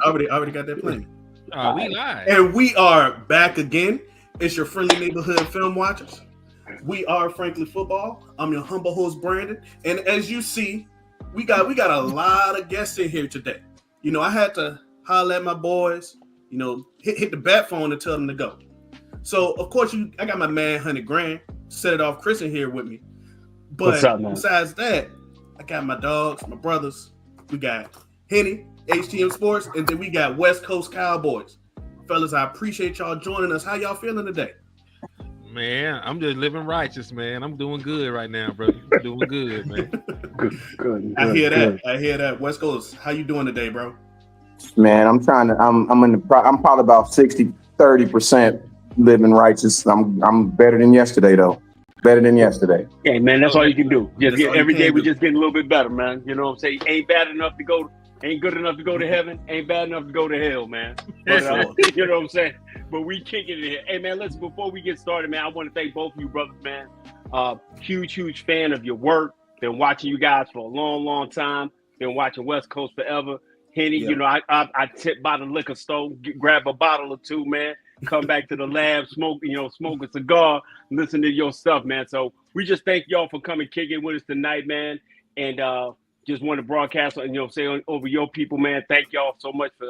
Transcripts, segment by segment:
already got that plan. We live. And we are back again. It's your friendly neighborhood film watchers. We are Frankly Football. I'm your humble host, Brandon. And as you see, we got a lot of guests in here today. You know, I had to holler at my boys, you know, hit the bat phone and tell them to go. So, of course, I got my man, 100 Grand, set it off Chris in here with me. But besides that, I got my dogs, my brothers. We got Henny, HTM Sports, and then we got West Coast Cowboys. Fellas, I appreciate y'all joining us. How y'all feeling today? Man, I'm just living righteous, man. I'm doing good right now, bro. Doing good, man. Good. I hear that. West Coast, how you doing today, bro? Man, I'm probably about 30% living righteous. I'm better than yesterday, though. Better than yesterday. Hey, man, that's all you can do. Just every day we just getting a little bit better, man. You know what I'm saying? Ain't good enough to go to heaven. Ain't bad enough to go to hell, man. But, you know what I'm saying? But we kicking it here. Hey, man, before we get started, man, I want to thank both of you brothers, man. Huge fan of your work. Been watching you guys for a long time. Been watching West Coast forever. Henny, you know, I tip by the liquor store, grab a bottle or two, man. Come back to the lab, smoke a cigar, listen to your stuff, man. So we just thank y'all for coming kicking with us tonight, man. And just want to broadcast and say over your people, man. Thank y'all so much for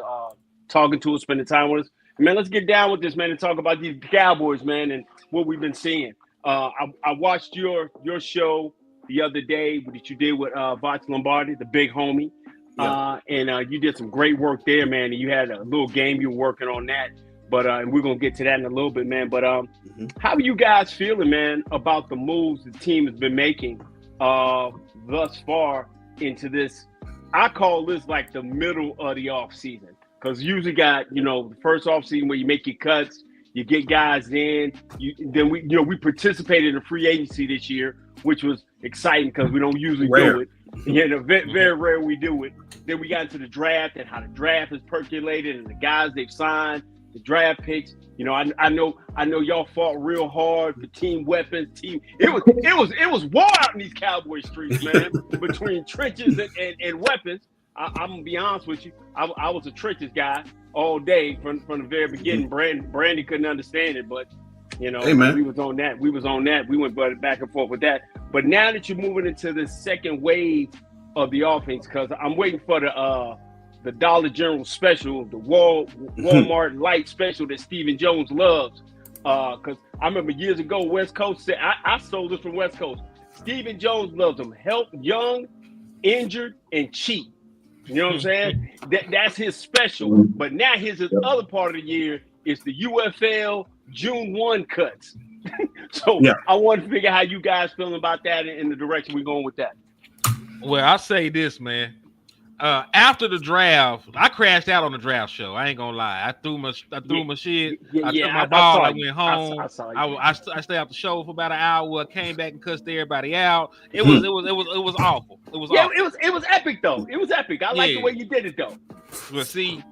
talking to us, spending time with us. Man, let's get down with this, man, and talk about these Cowboys, man, and what we've been seeing. I watched your show the other day that you did with Vox Lombardi, the big homie. Yeah. And you did some great work there, man. And you had a little game you were working on that. But and we're going to get to that in a little bit, man. But how are you guys feeling, man, about the moves the team has been making thus far into this? I call this like the middle of the offseason. Because you usually got, the first offseason where you make your cuts, you get guys in. Then we participated in free agency this year, which was exciting because we don't usually do it. Very rare we do it. Then we got into the draft and how the draft has percolated and the guys they've signed. The draft picks, I know y'all fought real hard for team weapons. It was war out in these Cowboy streets, man. Between trenches and weapons. I'm gonna be honest with you. I was a trenches guy all day from the very beginning. Brandy couldn't understand it, but hey, we was on that. We went back and forth with that. But now that you're moving into the second wave of the offense, because I'm waiting for the Dollar General special, the Walmart Light special that Stephen Jones loves. Because I remember years ago, West Coast said, I stole this from West Coast. Stephen Jones loves them. Help young, injured, and cheap. You know what I'm saying? That's his special. But now his other part of the year is the UFL June 1 cuts. So I want to figure how you guys feeling about that and the direction we're going with that. Well, I'll say this, man. After the draft, I crashed out on the draft show. I ain't gonna lie. I threw my shit. I took my ball. I went home. I stayed out the show for about an hour. Came back and cussed everybody out. It was awful. It was awful. It was epic though. It was epic. I like the way you did it though. Well, see,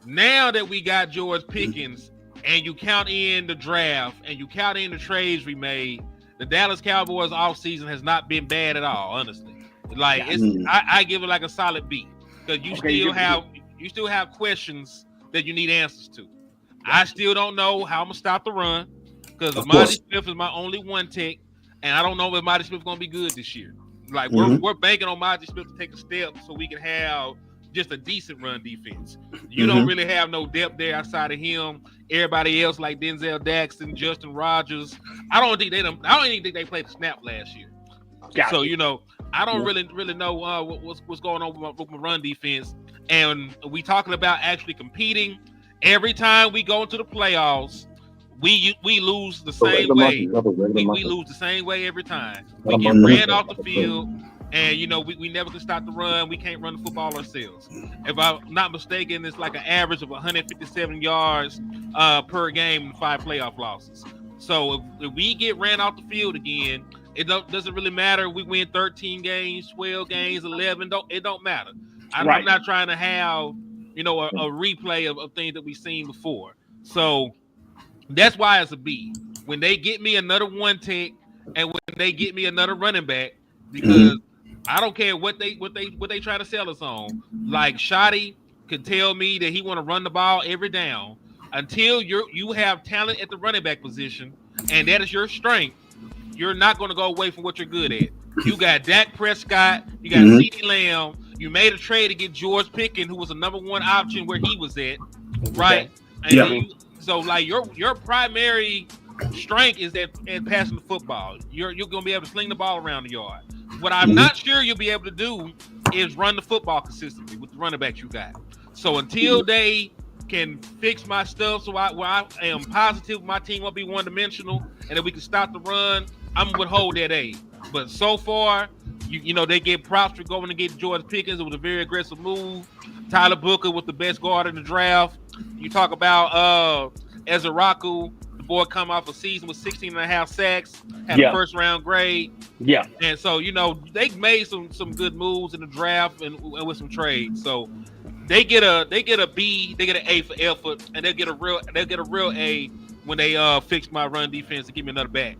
now that we got George Pickens, and you count in the draft, and you count in the trades we made, the Dallas Cowboys offseason has not been bad at all, honestly. Like I give it like a solid B because you still have questions that you need answers to. I still don't know how I'm gonna stop the run because Amadi Smith is my only one tech, and I don't know if Amadi Smith is gonna be good this year. Like we're banking on Amadi Smith to take a step so we can have just a decent run defense. You don't really have no depth there outside of him. Everybody else like Denzel Daxton, Justin Rogers. I don't even think they played the snap last year. So I don't really know what's going on with my run defense. And we talking about actually competing. Every time we go into the playoffs, we lose the same way. We lose the same way every time. We get ran off the field, and we never can stop the run. We can't run the football ourselves. If I'm not mistaken, it's like an average of 157 yards per game in 5 playoff losses. So if we get ran off the field again, it doesn't really matter. We win 13 games, 12 games, 11. It don't matter. I'm not trying to have, a replay of things that we've seen before. So that's why it's a B. When they get me another one tech and when they get me another running back, because I don't care what they try to sell us on. Like Shoddy, can tell me that he want to run the ball every down, until you have talent at the running back position, and that is your strength, you're not going to go away from what you're good at. You got Dak Prescott, you got CeeDee Lamb, you made a trade to get George Pickens, who was a number one option where he was at, right? And so like your primary strength is that in passing the football. You're going to be able to sling the ball around the yard. What I'm not sure you'll be able to do is run the football consistently with the running backs you got. So until they can fix my stuff, so I am positive my team won't be one-dimensional and that we can stop the run, I'm going to withhold that A. But so far, you know, they get props for going to get George Pickens. It was a very aggressive move. Tyler Booker was the best guard in the draft. You talk about Ezeraku, the boy come off a season with 16.5 sacks, had a first-round grade. Yeah. And so, you know, they made some good moves in the draft and with some trades. So they get a B, they get an A for effort, and they'll get a real A when they fix my run defense and give me another back.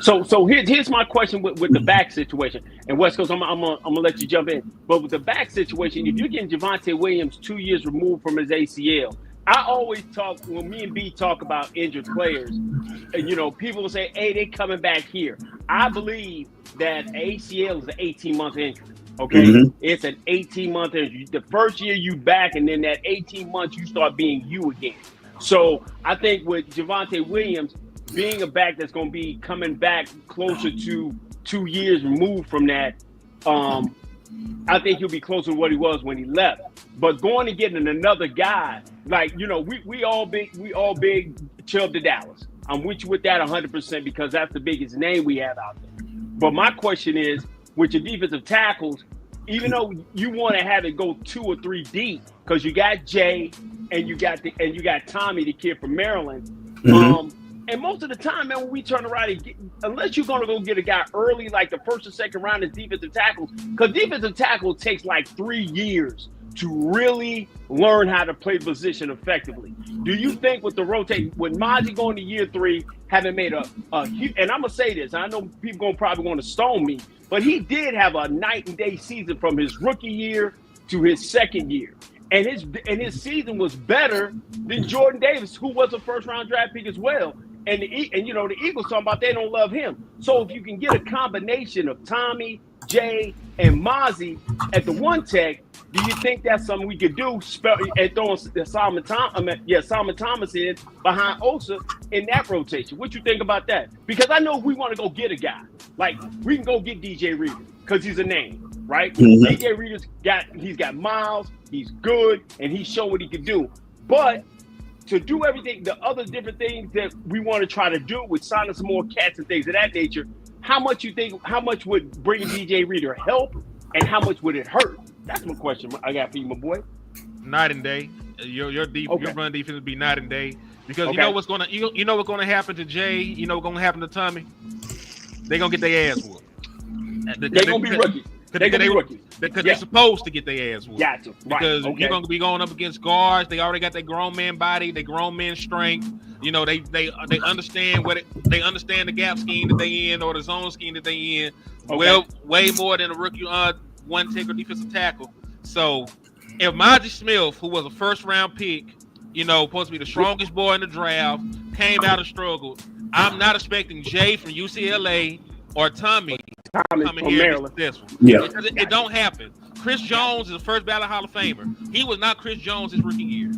So here's my question with the back situation. And West Coast, I'm gonna let you jump in. But with the back situation, if you're getting Javonte Williams 2 years removed from his ACL, I always talk, when me and B talk about injured players, and you know, people will say, hey, they coming back here. I believe that ACL is an 18-month injury. Okay, it's an 18-month injury. The first year you back, and then that 18 months you start being you again. So I think with Javonte Williams being a back that's going to be coming back closer to 2 years removed from that, I think he'll be closer to what he was when he left. But going and getting another guy, like, you know, we all big Chubb to Dallas. I'm with you with that 100% because that's the biggest name we have out there. But my question is, with your defensive tackles, even though you want to have it go 2 or 3 deep, because you got Jay and you got Tommy, the kid from Maryland. And most of the time, man, when we turn around and unless you're going to go get a guy early, like the first or second round as defensive tackles, because defensive tackle takes like 3 years to really learn how to play position effectively. Do you think with the rotate, with Mazi going to year 3, having made a huge, and I'm going to say this, I know people probably want to stone me, but he did have a night and day season from his rookie year to his second year. And his season was better than Jordan Davis, who was a first-round draft pick as well. And you know, the Eagles talking about they don't love him. So if you can get a combination of Tommy, Jay, and Mazi at the one tech, do you think that's something we could do? And throwing Solomon Thomas in behind Osa in that rotation. What you think about that? Because I know we want to go get a guy. Like, we can go get DJ Reader because he's a name, right? DJ Reader's got miles, he's good, and he's shown what he can do. But to do everything, the other different things that we want to try to do with signing some more cats and things of that nature, how much would bringing DJ Reader help, and how much would it hurt? That's my question I got for you, my boy. Night and day. Your run defense would be night and day, because you know what's gonna happen to Jay. You know what's gonna happen to Tommy. They're gonna get their ass whooped. They're gonna be rookies. Because they're supposed to get their ass whooped. Gotcha. Right. Because you're going to be going up against guards. They already got their grown man body, their grown man strength. You know, they understand they understand the gap scheme that they in or the zone scheme that they in. Well, way more than a rookie one tech or defensive tackle. So if Mazi Smith, who was a first round pick, you know, supposed to be the strongest boy in the draft, came out and struggled, I'm not expecting Jay from UCLA or Tommy coming here and be successful. Yeah. It don't happen. Chris Jones is a first ballot Hall of Famer. He was not Chris Jones his rookie year.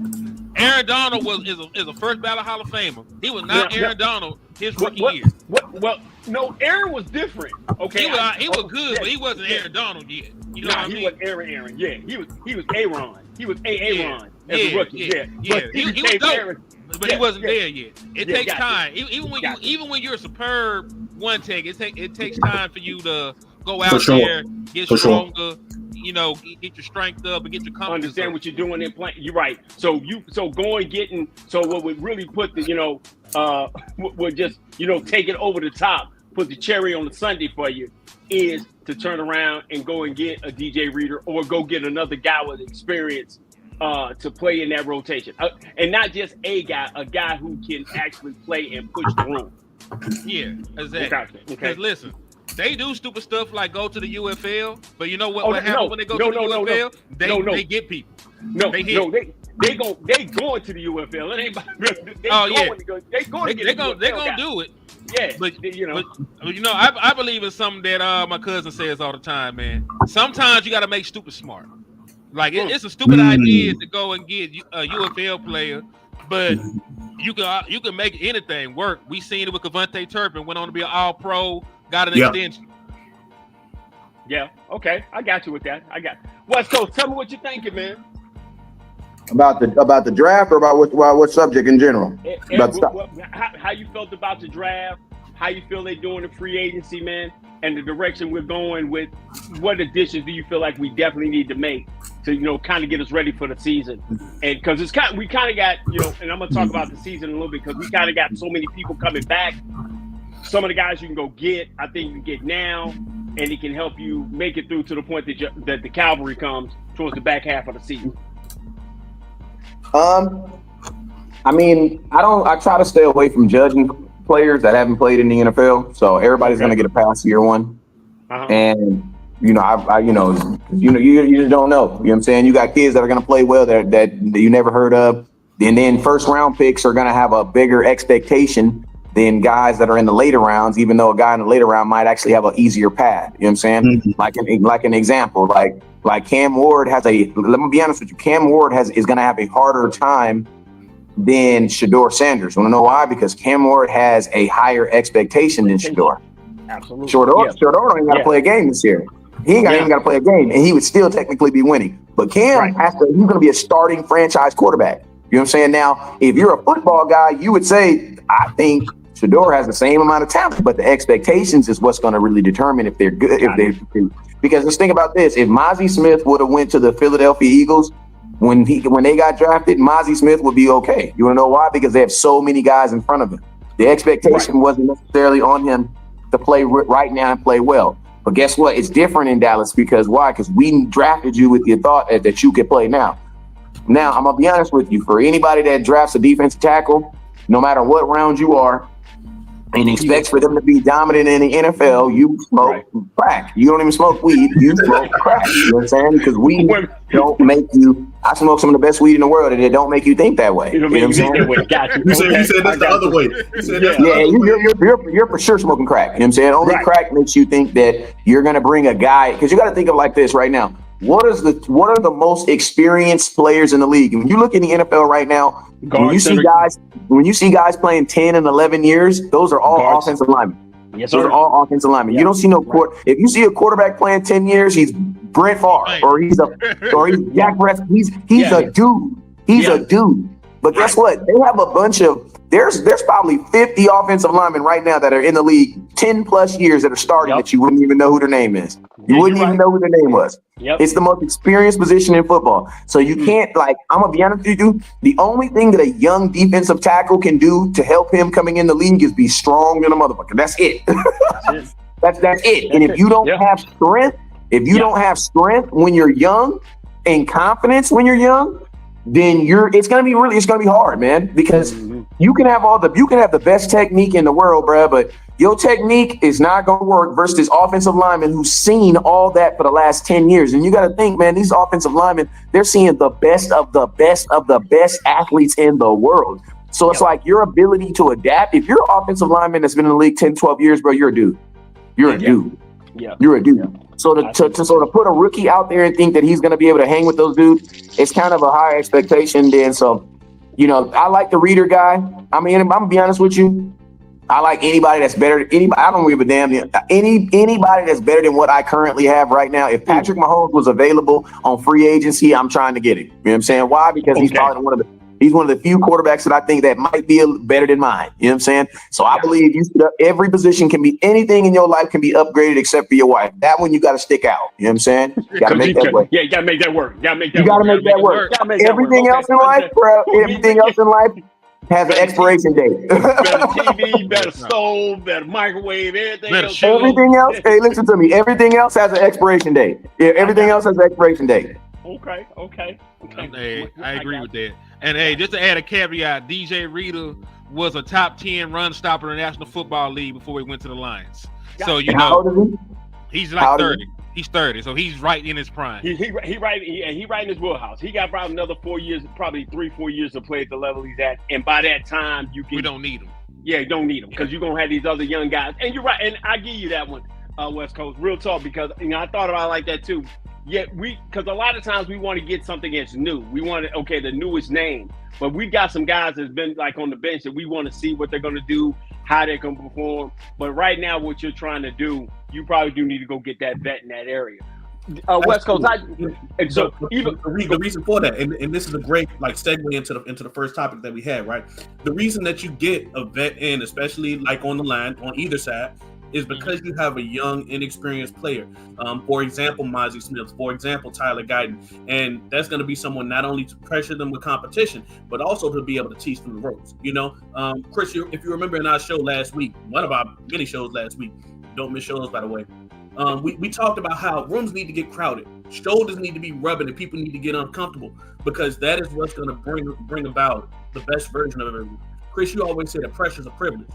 Aaron Donald is a first ballot Hall of Famer. He was not Aaron Donald his rookie year. Well, no, Aaron was different. Okay, he was good, but he wasn't Aaron Donald yet. You know what I mean? He was Aaron. Yeah, he was Aaron. He was Aaron as a rookie. Yeah. He was dope, but he wasn't there yet. It takes time. Even when you're a superb one tech, it takes time for you to go out there, get stronger. You know, get your strength up and get your confidence. Understand up. what you're doing in playing. You're right. So what would really put the would just take it over the top, put the cherry on the sundae for you, is to turn around and go and get a DJ Reader or go get another guy with experience to play in that rotation, and not just a guy who can actually play and push the room. Yeah, exactly. Because listen, they do stupid stuff like go to the UFL, but you know what happens when they go to the UFL? They get people. No, they going to the UFL. It ain't. They gonna do it. Yeah, but I believe in something that my cousin says all the time, man. Sometimes you got to make stupid smart. Like it's a stupid idea to go and get a UFL player, but you can make anything work. We seen it with Cavante Turpin, went on to be an All-Pro, got an extension. Yeah, okay, I got you with that. West Coast, tell me what you're thinking, man. About the draft or about what subject in general? How you felt about the draft? How you feel they doing the free agency, man? And the direction we're going with. What additions do you feel like we definitely need to make to kind of get us ready for the season? And because we kind of got and I'm gonna talk about the season a little bit because we kind of got so many people coming back. Some of the guys you can go get, I think you can get now, and it can help you make it through to the point that the cavalry comes towards the back half of the season. I mean, I try to stay away from judging players that haven't played in the NFL. So everybody's going to get a pass year one. And, you just don't know. You know what I'm saying? You got kids that are going to play well that you never heard of. And then first round picks are going to have a bigger expectation than guys that are in the later rounds, even though a guy in the later round might actually have an easier path. You know what I'm saying? Mm-hmm. Like an example, like Cam Ward let me be honest with you, Cam Ward is going to have a harder time than Shedeur Sanders. Want to know why? Because Cam Ward has a higher expectation than Shedeur. Absolutely. Shedeur don't even got to play a game this year. He ain't even got to play a game, and he would still technically be winning. But Cam he's going to be a starting franchise quarterback. You know what I'm saying? Now, if you're a football guy, you would say, I think Shedeur has the same amount of talent, but the expectations is what's going to really determine if they're good. Because let's think about this: if Mozzie Smith would have went to the Philadelphia Eagles when they got drafted, Mozzie Smith would be okay. You want to know why? Because they have so many guys in front of him. The expectation wasn't necessarily on him to play right now and play well. But guess what? It's different in Dallas because why? Because we drafted you with the thought that you could play now. Now, I'm going to be honest with you. For anybody that drafts a defensive tackle, no matter what round you are, and expects for them to be dominant in the NFL, you smoke crack. You don't even smoke weed. You smoke crack. You know what I'm saying? Because weed don't make you. I smoke some of the best weed in the world, and it don't make you think that way. You know what I'm saying? You said that's the other way. You're for sure smoking crack. You know what I'm saying? Only crack makes you think that you're going to bring a guy. Because you got to think of it like this right now. What are the most experienced players in the league? When you look in the NFL right now, when you see guys playing 10 and 11 years, those are all offensive linemen. Yes, those are all offensive linemen. Yeah. You don't see if you see a quarterback playing 10 years, he's Brent Favre or he's Jack Prescott. He's a dude. He's a dude. But guess what? They have a bunch of there's probably 50 offensive linemen right now that are in the league 10 plus years that are starting that you wouldn't even know who their name is. You wouldn't even know who their name was. Yep. It's the most experienced position in football. So you can't I'm going to be honest with you. The only thing that a young defensive tackle can do to help him coming in the league is be strong than a motherfucker. That's it. That's it. And if you don't have strength, don't have strength when you're young and confidence when you're young, then it's gonna be hard, man, because you can have the best technique in the world, bro, but your technique is not gonna work versus this offensive lineman who's seen all that for the last 10 years. And you gotta think, man, these offensive linemen, they're seeing the best of the best of the best athletes in the world. So it's like your ability to adapt. If you're an offensive lineman that's been in the league 10, 12 years, bro, you're a dude. You're a dude. Yeah. You're a dude. Yeah. So to sort of put a rookie out there and think that he's going to be able to hang with those dudes, it's kind of a high expectation. Then, so, I like the reader guy. I mean, I'm going to be honest with you. I like anybody that's better than anybody. I don't give a damn. Anybody that's better than what I currently have right now. If Patrick Mahomes was available on free agency, I'm trying to get him. You know what I'm saying? Why? Because he's probably he's one of the few quarterbacks that I think that might be better than mine. You know what I'm saying? So I believe every position can be anything in your life can be upgraded except for your wife. That one you got to stick out. You know what I'm saying? You got to make that work. Yeah, you got to make that work. You got to make that work. Everything else in life, bro. Everything else in life has an expiration date. Better TV, better stove, better microwave, everything else. Everything else. Hey, listen to me. Everything else has an expiration date. Yeah, everything else has an expiration date. Okay. Hey, I agree with that. And hey, just to add a caveat, DJ Reader was a top 10 run stopper in the National Football League before he went to the Lions. So how old is he? He's like 30. He's 30, so he's right in his prime. He right in his wheelhouse. He got probably another 4 years, probably 3-4 years to play at the level he's at. And by that time, we don't need him. Yeah, you don't need him because you're gonna have these other young guys. And you're right, and I give you that one, West Coast, real talk, because I thought about it like that too. Yeah, because a lot of times we want to get something that's new. We want the newest name, but we got some guys that's been like on the bench that we want to see what they're gonna do, how they're gonna perform. But right now, what you're trying to do, you probably do need to go get that vet in that area. West Coast, the reason for that, and this is a great segue into the first topic that we had, right? The reason that you get a vet in, especially on the line on either side, is because you have a young, inexperienced player. For example, Mozzie Smith. For example, Tyler Guyton, and that's going to be someone not only to pressure them with competition, but also to be able to teach them the ropes. Chris, if you remember in our show last week, one of our many shows last week, don't miss shows by the way. We talked about how rooms need to get crowded, shoulders need to be rubbing, and people need to get uncomfortable because that is what's going to bring about the best version of everyone. Chris, you always say that pressure is a privilege.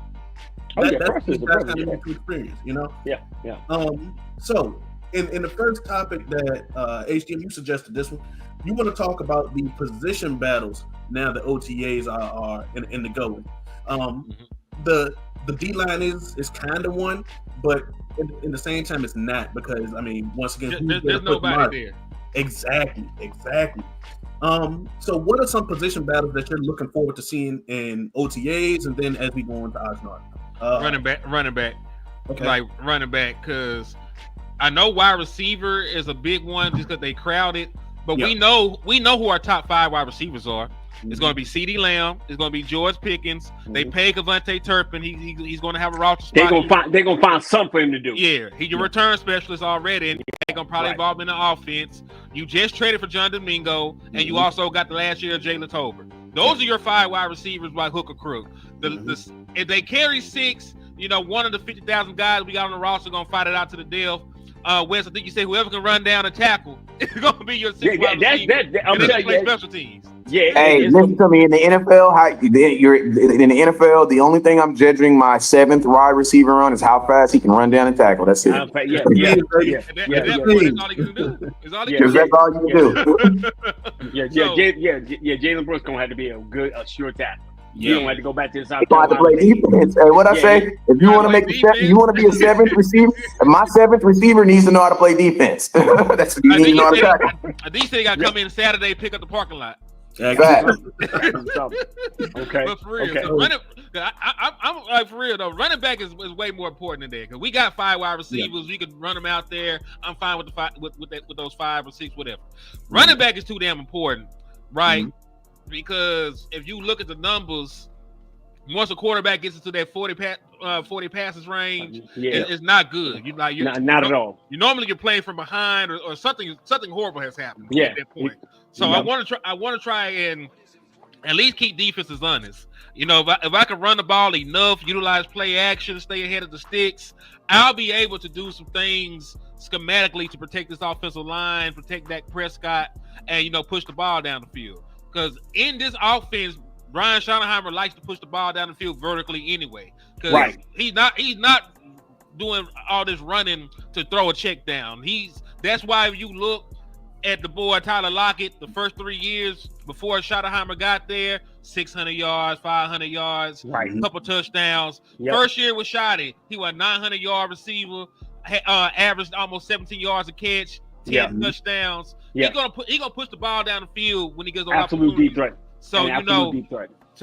That's kind of to experience, Yeah. So in the first topic that HDM, you suggested this one. You want to talk about the position battles now that OTAs are in the going. The D line is kind of one, but in the same time, it's not because once again, there's nobody there. Exactly. So what are some position battles that you're looking forward to seeing in OTAs, and then as we go into Oxnard? Running back. Okay. Running back, because I know wide receiver is a big one just because they crowded, but we know who our top 5 wide receivers are. It's going to be CeeDee Lamb. It's going to be George Pickens. They pay Kevontae Turpin. He's going to have a roster spot. They're going to find something for him to do. Yeah, he's your return specialist already, and they're going to probably involve him in the offense. You just traded for John Domingo, and you also got the last year of Jalen Tolbert. Those are your 5 wide receivers by hook or crook. If they carry 6, one of the 50,000 guys we got on the roster going to fight it out to the death. Wes, I think you said whoever can run down and tackle is going to be your 6 wide receiver. I'm telling you, special teams. Yeah. Hey, listen to me. In the NFL, you're in the NFL. The only thing I'm judging my 7th wide receiver on is how fast he can run down and tackle. That's it. That's all he can do. Because that's all you can do. Jalen Brooks gonna have to be a sure tackle. You don't have to go back to the South Carolina. Have to play defense. Hey, what I say? If you want to make you want to be a 7th receiver, my 7th receiver needs to know how to play defense. That's what you need to know how to tackle. I think they got to come in Saturday, pick up the parking lot. Exactly. Okay. But for real, so I'm like, for real though, running back is way more important than that because we got 5 wide receivers. We can run them out there. I'm fine with with those 5 or 6, whatever. Running back is too damn important, right? Because if you look at the numbers, once a quarterback gets into that 40 passes range, it's not good. Not at all. You normally you're playing from behind or something horrible has happened at that point. So I want to try and at least keep defenses honest. If I can run the ball enough, utilize play action, stay ahead of the sticks, I'll be able to do some things schematically to protect this offensive line, protect Dak Prescott, and push the ball down the field. Because in this offense, Brian Schottenheimer likes to push the ball down the field vertically anyway. Because he's not doing all this running to throw a check down. That's why if you look at the boy Tyler Lockett, the first 3 years before Schottenheimer got there, 600 yards, 500 yards, a couple touchdowns. First year with Schotty, he was a 900-yard receiver, averaged almost 17 yards a catch, 10 touchdowns. He's gonna push the ball down the field when he gets on absolute deep threat. So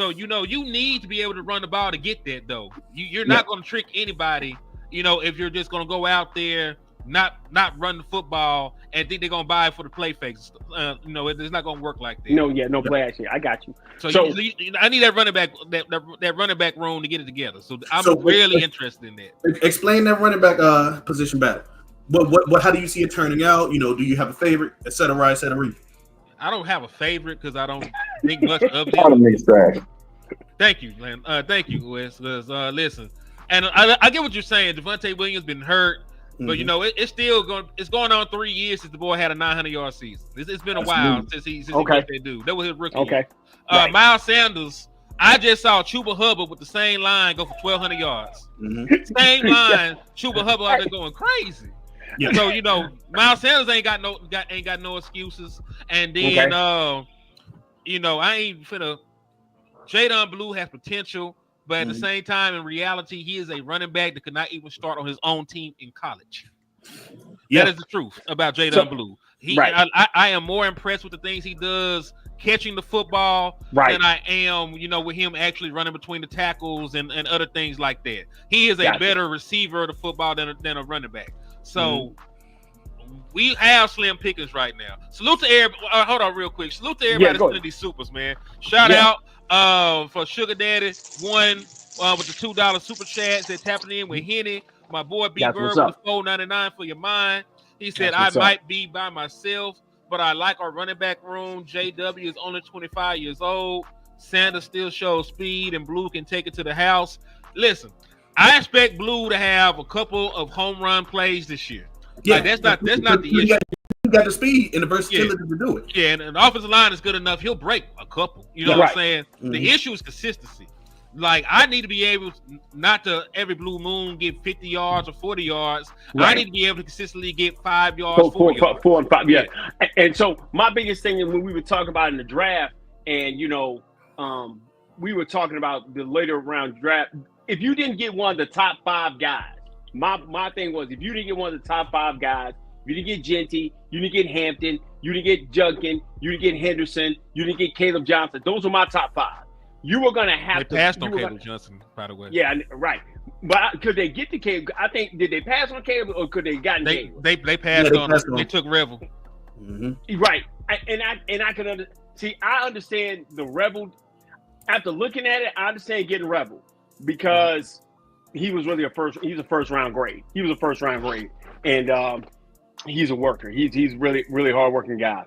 you need to be able to run the ball to get that though. You're not going to trick anybody. If you're just going to go out there not run the football and think they're going to buy it for the play fakes. It's not going to work like that. No play action. I got you. So I need that running back that running back room to get it together. So I'm really interested in that. Explain that running back position battle. What how do you see it turning out? Do you have a favorite, et cetera, et cetera? I don't have a favorite because I don't think much of them. Thank you, Len. Thank you, Wes. Listen, and I get what you're saying. Devontae Williams been hurt, but it's still going on 3 years since the boy had a 900-yard season. It's been a while since he got that dude. That was his rookie. Okay. Miles Sanders. I just saw Chuba Hubbard with the same line go for 1,200 yards. Same line, Chuba Hubbard out there going crazy. Yeah. So Miles Sanders ain't got no excuses. And then I ain't finna. Jadon Blue has potential, but at the same time, in reality, he is a running back that could not even start on his own team in college. That is the truth about Jadon Blue. I am more impressed with the things he does catching the football than I am, with him actually running between the tackles and other things like that. He is a better receiver of the football than a running back. So we have slim pickings right now. Salute to everybody. Hold on real quick. Salute to everybody that's in these supers, man. Shout out for Sugar Daddy, one with the $2 super chats that's tapping in with Henny. My boy B Bird with the $4.99 for your mind. He said, I might be by myself, but I like our running back room. JW is only 25 years old. Sanders still shows speed, and Blue can take it to the house. Listen, I expect Blue to have a couple of home run plays this year. Yeah, that's not the issue. He got the speed and the versatility to do it. Yeah, and the offensive line is good enough. He'll break a couple. You know what I'm saying? The issue is consistency. Like, I need to be able not to every blue moon get 50 yards or 40 yards. I need to be able to consistently get 5 yards, 4 yards. 4 and 5, yeah. And so my biggest thing is when we were talking about in the draft, and we were talking about the later round draft. If you didn't get one of the top 5 guys, my thing was, if you didn't get one of the top 5 guys, you didn't get Genty, you didn't get Hampton, you didn't get Junkin, you didn't get Henderson, you didn't get Caleb Johnson. Those are my top 5. You were going to have to. They passed on Caleb Johnson, by the way. Yeah, right. But could they get to Caleb? I think, did they pass on Caleb or could they gotten Caleb? They passed on him. They took Revel. Right. I can see, I understand the Revel. After looking at it, I understand getting Revel because he was really he's a first round grade. He was a first round grade. And he's a worker. He's really, really hardworking guy.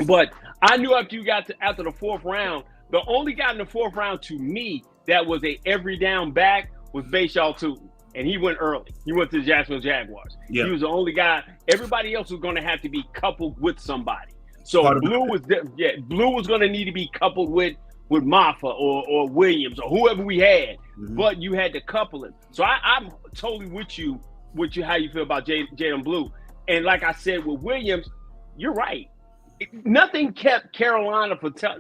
But I knew after the 4th round, the only guy in the 4th round to me that was a every down back was Bashaw Tootin, and he went early. He went to the Jacksonville Jaguars. He was the only guy. Everybody else was going to have to be coupled with somebody. So Blue was going to need to be coupled with Maffa or Williams or whoever we had, but you had to couple him. So I'm totally with you how you feel about Jadon Blue. And like I said with Williams, you're right. Nothing kept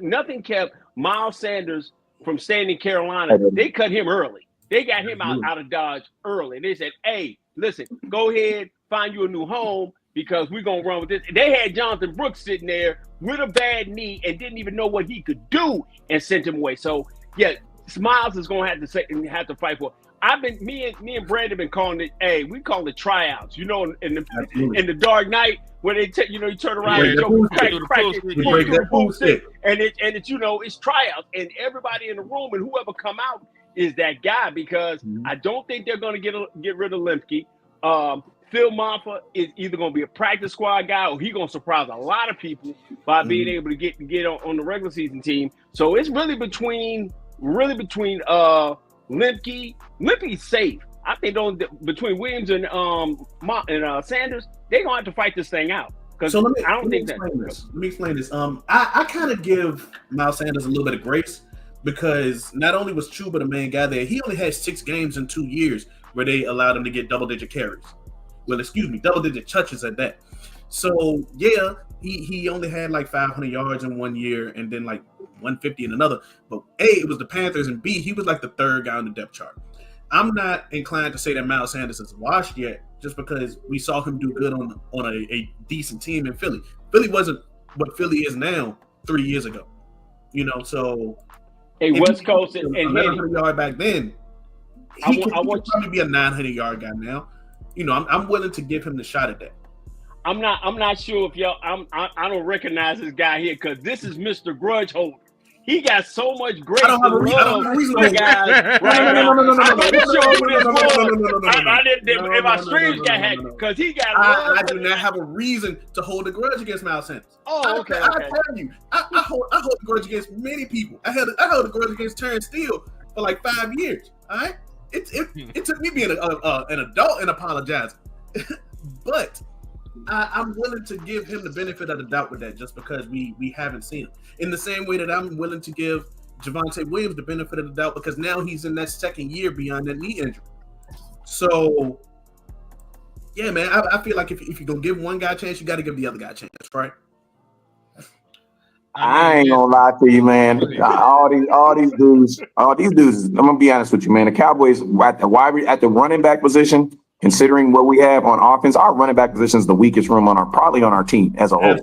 nothing kept Miles Sanders from staying in Carolina. They cut him early. They got him out of Dodge early. They said, hey, listen, go ahead, find you a new home because we're going to run with this. They had Jonathan Brooks sitting there with a bad knee and didn't even know what he could do and sent him away. So, yeah, Miles is going to have to fight for it. Me and Brad have been calling it, we call it tryouts. In the Dark Knight, where they you turn around and crack the pool stick, and it's tryouts, and everybody in the room and whoever come out is that guy because I don't think they're going to get rid of Lemke. Phil Maffa is either going to be a practice squad guy or he's going to surprise a lot of people by being able to get on the regular season team. So it's really between Lemke. Lemke's safe. I think between Williams and Sanders, they're gonna have to fight this thing out. So let me explain this. I kind of give Miles Sanders a little bit of grace because not only was Chuba the main guy there, he only had 6 games in 2 years where they allowed him to get double-digit carries. Well, double-digit touches at that. So yeah, he only had like 500 yards in 1 year and then like 150 in another. But A, it was the Panthers, and B, he was like the 3rd guy on the depth chart. I'm not inclined to say that Miles Sanders is washed yet, just because we saw him do good on a decent team in Philly. Philly wasn't what Philly is now 3 years ago. So West Coast and 900 yard back then. He could probably be a 900 yard guy now. I'm willing to give him the shot at that. I'm not sure if I don't recognize this guy here because this is Mr. Grudge Holder. He got so much grace and love for guys right now. If our streams got hacked, because he got I do not have a reason to hold a grudge against Miles Sanders. Okay. I tell you, I hold a grudge against many people. I held a grudge against Terrence Steele for like 5 years. All right, it took me being an adult and apologizing, but I'm willing to give him the benefit of the doubt with that just because we haven't seen him. In the same way that I'm willing to give Javonte Williams the benefit of the doubt because now he's in that 2nd year beyond that knee injury. So, Yeah, man. I feel like if you're gonna give one guy a chance, you got to give the other guy a chance, right? I ain't gonna lie to you, man. All these dudes. I'm gonna be honest with you, man. The Cowboys at the running back position, considering what we have on offense, our running back position is the weakest room probably on our team as a whole.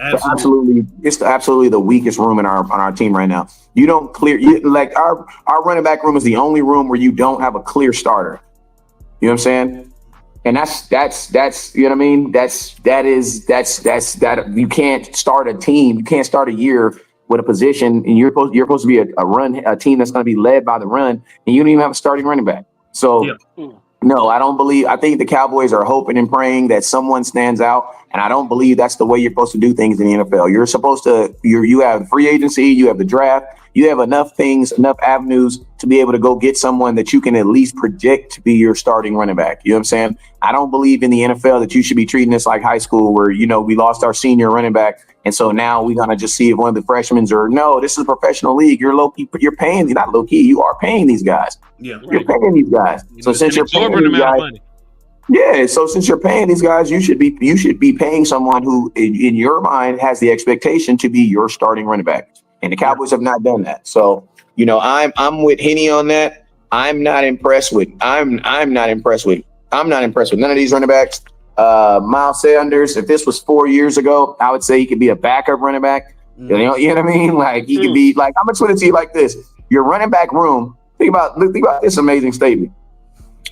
Absolutely, it's absolutely the weakest room on our team right now. You don't like our running back room is the only room where you don't have a clear starter. You know what I'm saying? And that's you know what I mean? That you can't start a team. You can't start a year with a position, and you're supposed to be a team that's going to be led by the run, and you don't even have a starting running back. So no, I don't believe. I think the Cowboys are hoping and praying that someone stands out, and I don't believe that's the way you're supposed to do things in the NFL. You're supposed to. You have free agency. You have the draft. You have enough avenues to be able to go get someone that you can at least predict to be your starting running back. You know what I'm saying? I don't believe in the NFL that you should be treating this like high school where, we lost our senior running back. And so now we're going to just see if one of the freshmen no, this is a professional league. You're low key, you're paying, not low key, you are paying these guys. Yeah. You're paying these guys. So since you're paying these guys, so since you're paying these guys, you should be paying someone who in your mind has the expectation to be your starting running back. And the Cowboys have not done that. So, I'm with Henny on that. I'm not impressed with none of these running backs. Miles Sanders, if this was 4 years ago, I would say he could be a backup running back. You know what I mean? Like he could be like, I'm gonna put it to you like this. Your running back room, think about this amazing statement.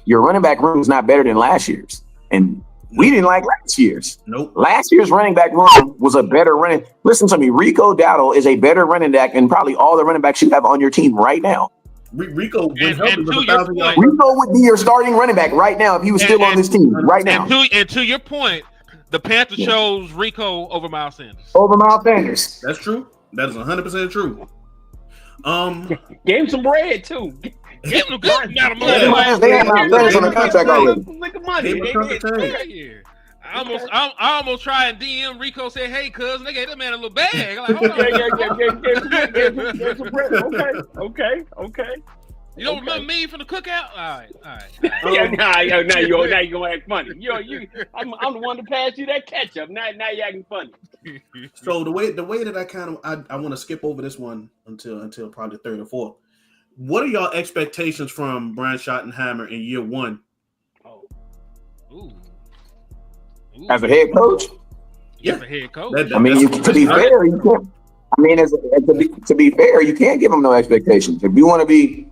Your running back room is not better than last year's. And we didn't like last year's. Nope. Last year's running back room was a better running. Listen to me. Rico Dowdle is a better running back than probably all the running backs you have on your team right now. Rico would be your starting running back right now if he was still on this team right now. And to your point, the Panthers chose Rico over Miles Sanders. That's true. That is 100% true. Gave him some bread too. Give him a good amount of money. They have Miles Sanders on the contract already. Look at money. I almost tried and DM Rico. Said, "Hey, cuz, they gave that man a little bag." I'm like, hold on. Okay. You don't remember me from the cookout? All right. Now you're gonna act funny. I'm the one to pass you that ketchup. Now you're acting funny. So the way that I want to skip over this one until probably the third or fourth. What are y'all expectations from Brian Schottenheimer in year one? Ooh. As a head coach? Yeah, as a head coach. To be fair, you can't. To be fair, you can't give him no expectations. If you want to be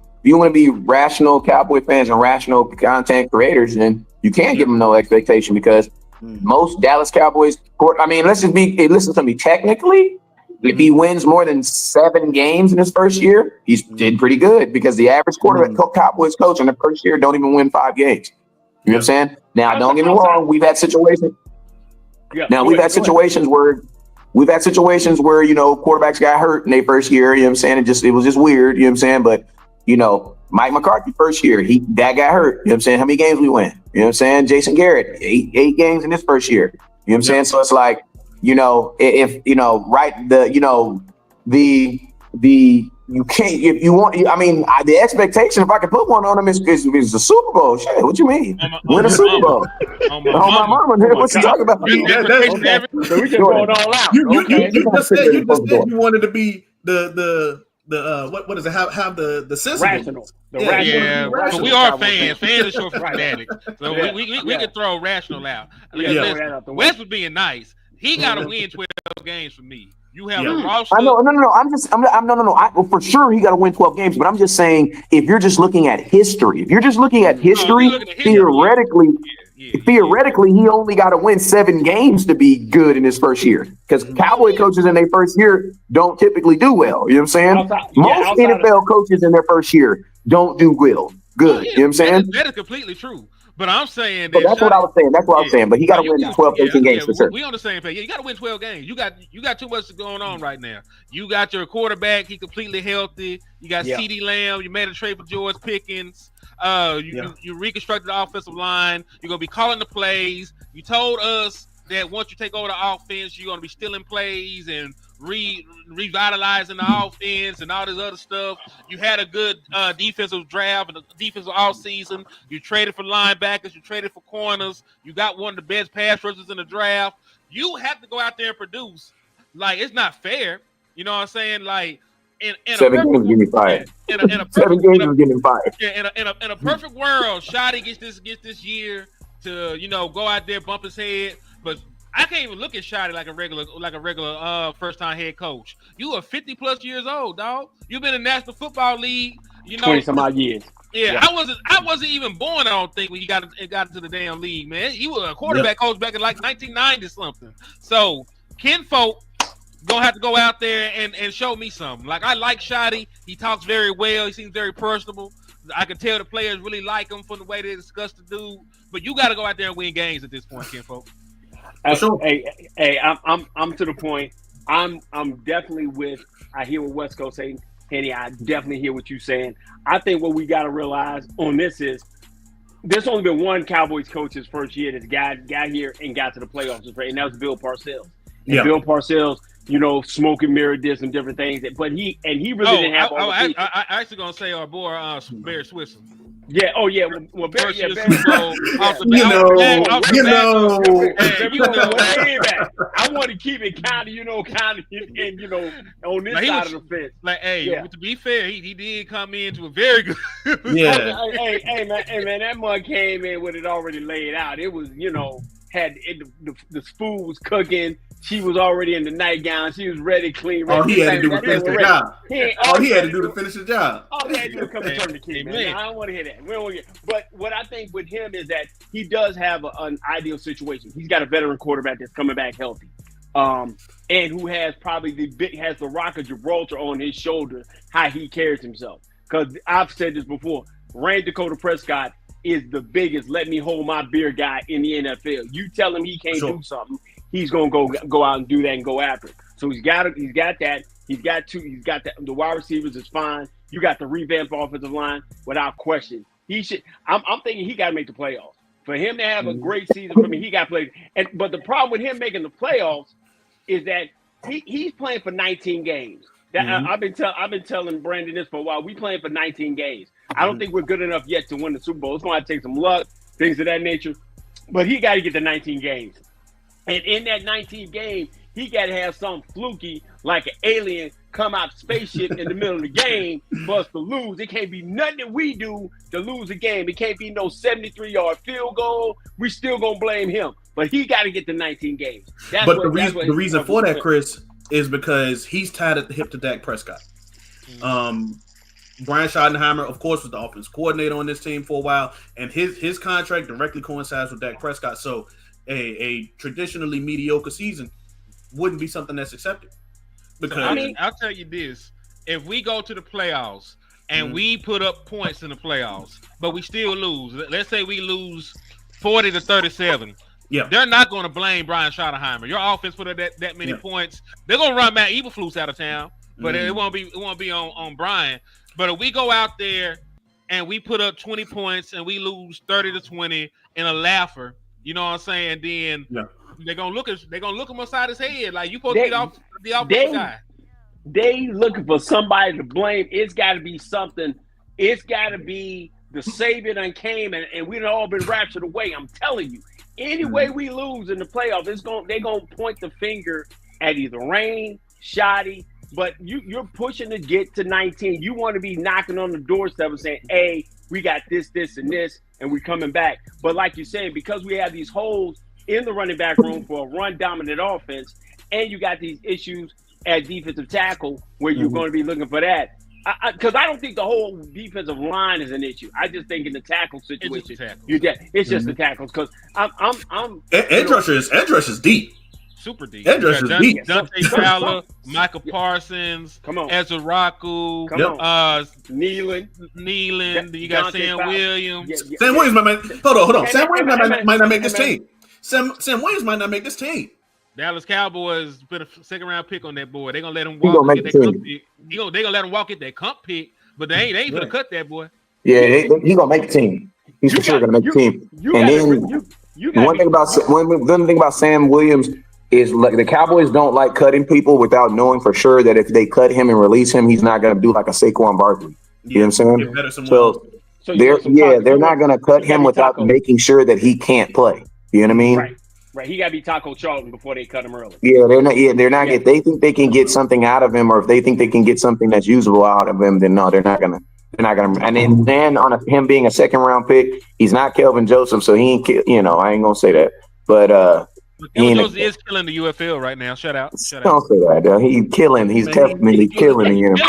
rational Cowboy fans and rational content creators, then you can't give him no expectation because most Dallas Cowboys. Listen to me. Technically, if he wins more than 7 games in his first year, he's did pretty good because the average quarterback Cowboys coach in the first year don't even win 5 games. You know what I'm saying? Now, don't get me wrong. We've had situations. We've had situations where quarterbacks got hurt in their first year. You know what I'm saying? It was just weird. You know what I'm saying? But Mike McCarthy first year, that got hurt. You know what I'm saying? How many games we win? You know what I'm saying? Jason Garrett, 8 games in his first year. You know what I'm saying? So it's like, you can't, if you want, the expectation, if I could put one on him, is the Super Bowl. Shit, what you mean? Win a Super Bowl. Oh, my mama. What you talking about? So we can go it all out. You just said you wanted to be the what is it? Have the sensible. Rational. But we are fans. Fans are short for fanatics. So we can throw rational out. West was being nice. He got to win 12 games for me. You have a roster. I know. No. For sure, he got to win 12 games. But I'm just saying, if you're just looking at history, theoretically, he only got to win 7 games to be good in his first year. Because Cowboy coaches in their first year don't typically do well. You know what I'm saying? Most NFL coaches in their first year don't do well. Good. You know what I'm saying? That is completely true. But I'm saying that. So that's what I was saying. That's what I was saying. But he got to win 12, 13 games for sure. We on the same page. Yeah, you got to win 12 games. You got too much going on right now. You got your quarterback. He completely healthy. You got CeeDee Lamb. You made a trade for George Pickens. You reconstructed the offensive line. You're gonna be calling the plays. You told us that once you take over the offense, you're gonna be stealing plays and revitalizing the offense and all this other stuff. You had a good defensive draft and a defensive offseason. You traded for linebackers. You traded for corners. You got one of the best pass rushers in the draft. You have to go out there and produce. Like, it's not fair. You know what I'm saying? Like, in 7 games getting fired. In a 7 games getting fired. In a perfect world, Shotty gets this year to, you know, go out there, bump his head. But I can't even look at Shotty like a regular first time head coach. You are 50+ years old, dog. You've been in the National Football League, you know, 20 some odd years. Yeah, I wasn't even born, I don't think, when he got into the damn league, man. He was a quarterback coach back in like 1990 something. So Kinfolk gonna have to go out there and show me something. Like, I like Shotty. He talks very well. He seems very personable. I can tell the players really like him from the way they discuss the dude. But you got to go out there and win games at this point, Kinfolk. Hey, I'm to the point. I'm definitely with. I hear what West Coast saying, Henny. I definitely hear what you're saying. I think what we got to realize on this is there's only been one Cowboys coach his first year that's got here and got to the playoffs, and that was Bill Parcells. And Bill Parcells, you know, smoking mirror did some different things, but he really didn't have all the pieces. I actually gonna say our boy Barry Switzer. Yeah. Oh yeah. Well, Barry. Yeah, Barry. I want to keep it kind of, and on this side of the fence. Like, to be fair, he did come into a very good. Hey, man, that mug came in with it already laid out. It was, the food was cooking. She was already in the nightgown. She was ready, clean. All he had to do was finish the job. All he had to do to finish the job. All he had to do was come and turn the key, man. I don't want to hear that. We don't want to get. But what I think with him is that he does have an ideal situation. He's got a veteran quarterback that's coming back healthy, and who has probably has the Rock of Gibraltar on his shoulder. How he carries himself. Because I've said this before. Rand Dakota Prescott is the biggest let me hold my beer guy in the NFL. You tell him he can't do something, he's gonna go out and do that and go after it. So he's got that. He's got the wide receivers is fine. You got the revamped offensive line without question. He should. I'm thinking he got to make the playoffs. For him to have a great season, for me, he got to play. But the problem with him making the playoffs is that he's playing for 19 games. I've been telling Brandon this for a while. We playing for 19 games. I don't think we're good enough yet to win the Super Bowl. It's going to take some luck, things of that nature. But he got to get to 19 games. And in that 19 game, he got to have some fluky, like an alien, come out spaceship in the middle of the game for us to lose. It can't be nothing that we do to lose a game. It can't be no 73-yard field goal. We still going to blame him. But he got to get to 19 games. The reason for that, Chris, is because he's tied at the hip to Dak Prescott. Brian Schottenheimer, of course, was the offense coordinator on this team for a while, and his contract directly coincides with Dak Prescott. So a traditionally mediocre season wouldn't be something that's accepted. Because I'll tell you this: if we go to the playoffs and we put up points in the playoffs, but we still lose, let's say we lose 40-37. Yeah, they're not going to blame Brian Schottenheimer. Your offense put up that many points. They're going to run Matt Eberflus out of town, but it won't be on Brian. But if we go out there and we put up 20 points and we lose 30-20 in a laugher, you know what I'm saying? Then they're gonna look him upside his head like you supposed to be the offensive guy. They looking for somebody to blame. It's got to be something. It's got to be the Savior done came and we've all been raptured away. I'm telling you. Any way we lose in the playoffs, they're gonna point the finger at either Rain, Shotty. But you're pushing to get to 19. You want to be knocking on the doorstep and saying, hey, we got this, and this, and we're coming back. But like you're saying, because we have these holes in the running back room for a run-dominant offense, and you got these issues at defensive tackle where you're going to be looking for that. Because I don't think the whole defensive line is an issue. I just think in the tackle situation, it's just the tackles. Because I'm edge rush is deep. Super deep. Edge is deep. Dante Fowler, Michael Parsons, Ezra Rocco, Nealon. You got Sam Williams. Sam Williams, my man. Hold on. Sam Williams might not make this team. Sam Williams might not make this team. Dallas Cowboys put a second-round pick on that boy. They're gonna let him walk. They're gonna let him walk at that comp pick, but they ain't gonna cut that boy. Yeah, he's gonna make the team. He's for sure gonna make the team. And then one thing about Sam Williams, is like the Cowboys don't like cutting people without knowing for sure that if they cut him and release him, he's not going to do like a Saquon Barkley. You know what I'm saying? So they're not going to cut him without making sure that he can't play. You know what I mean? Right. He got to be Taco Charlton before they cut him early. Yeah, they're not. Yeah, they're not. If they think they can get something out of him, or if they think they can get something that's usable out of him, then no, they're not gonna. They're not gonna. And then on him being a second round pick, he's not Kelvin Joseph, so he ain't. You know, I ain't gonna say that, but Kelvin Joseph is killing the UFL right now. Shout out. Don't say that. He's killing. He's definitely killing him. He's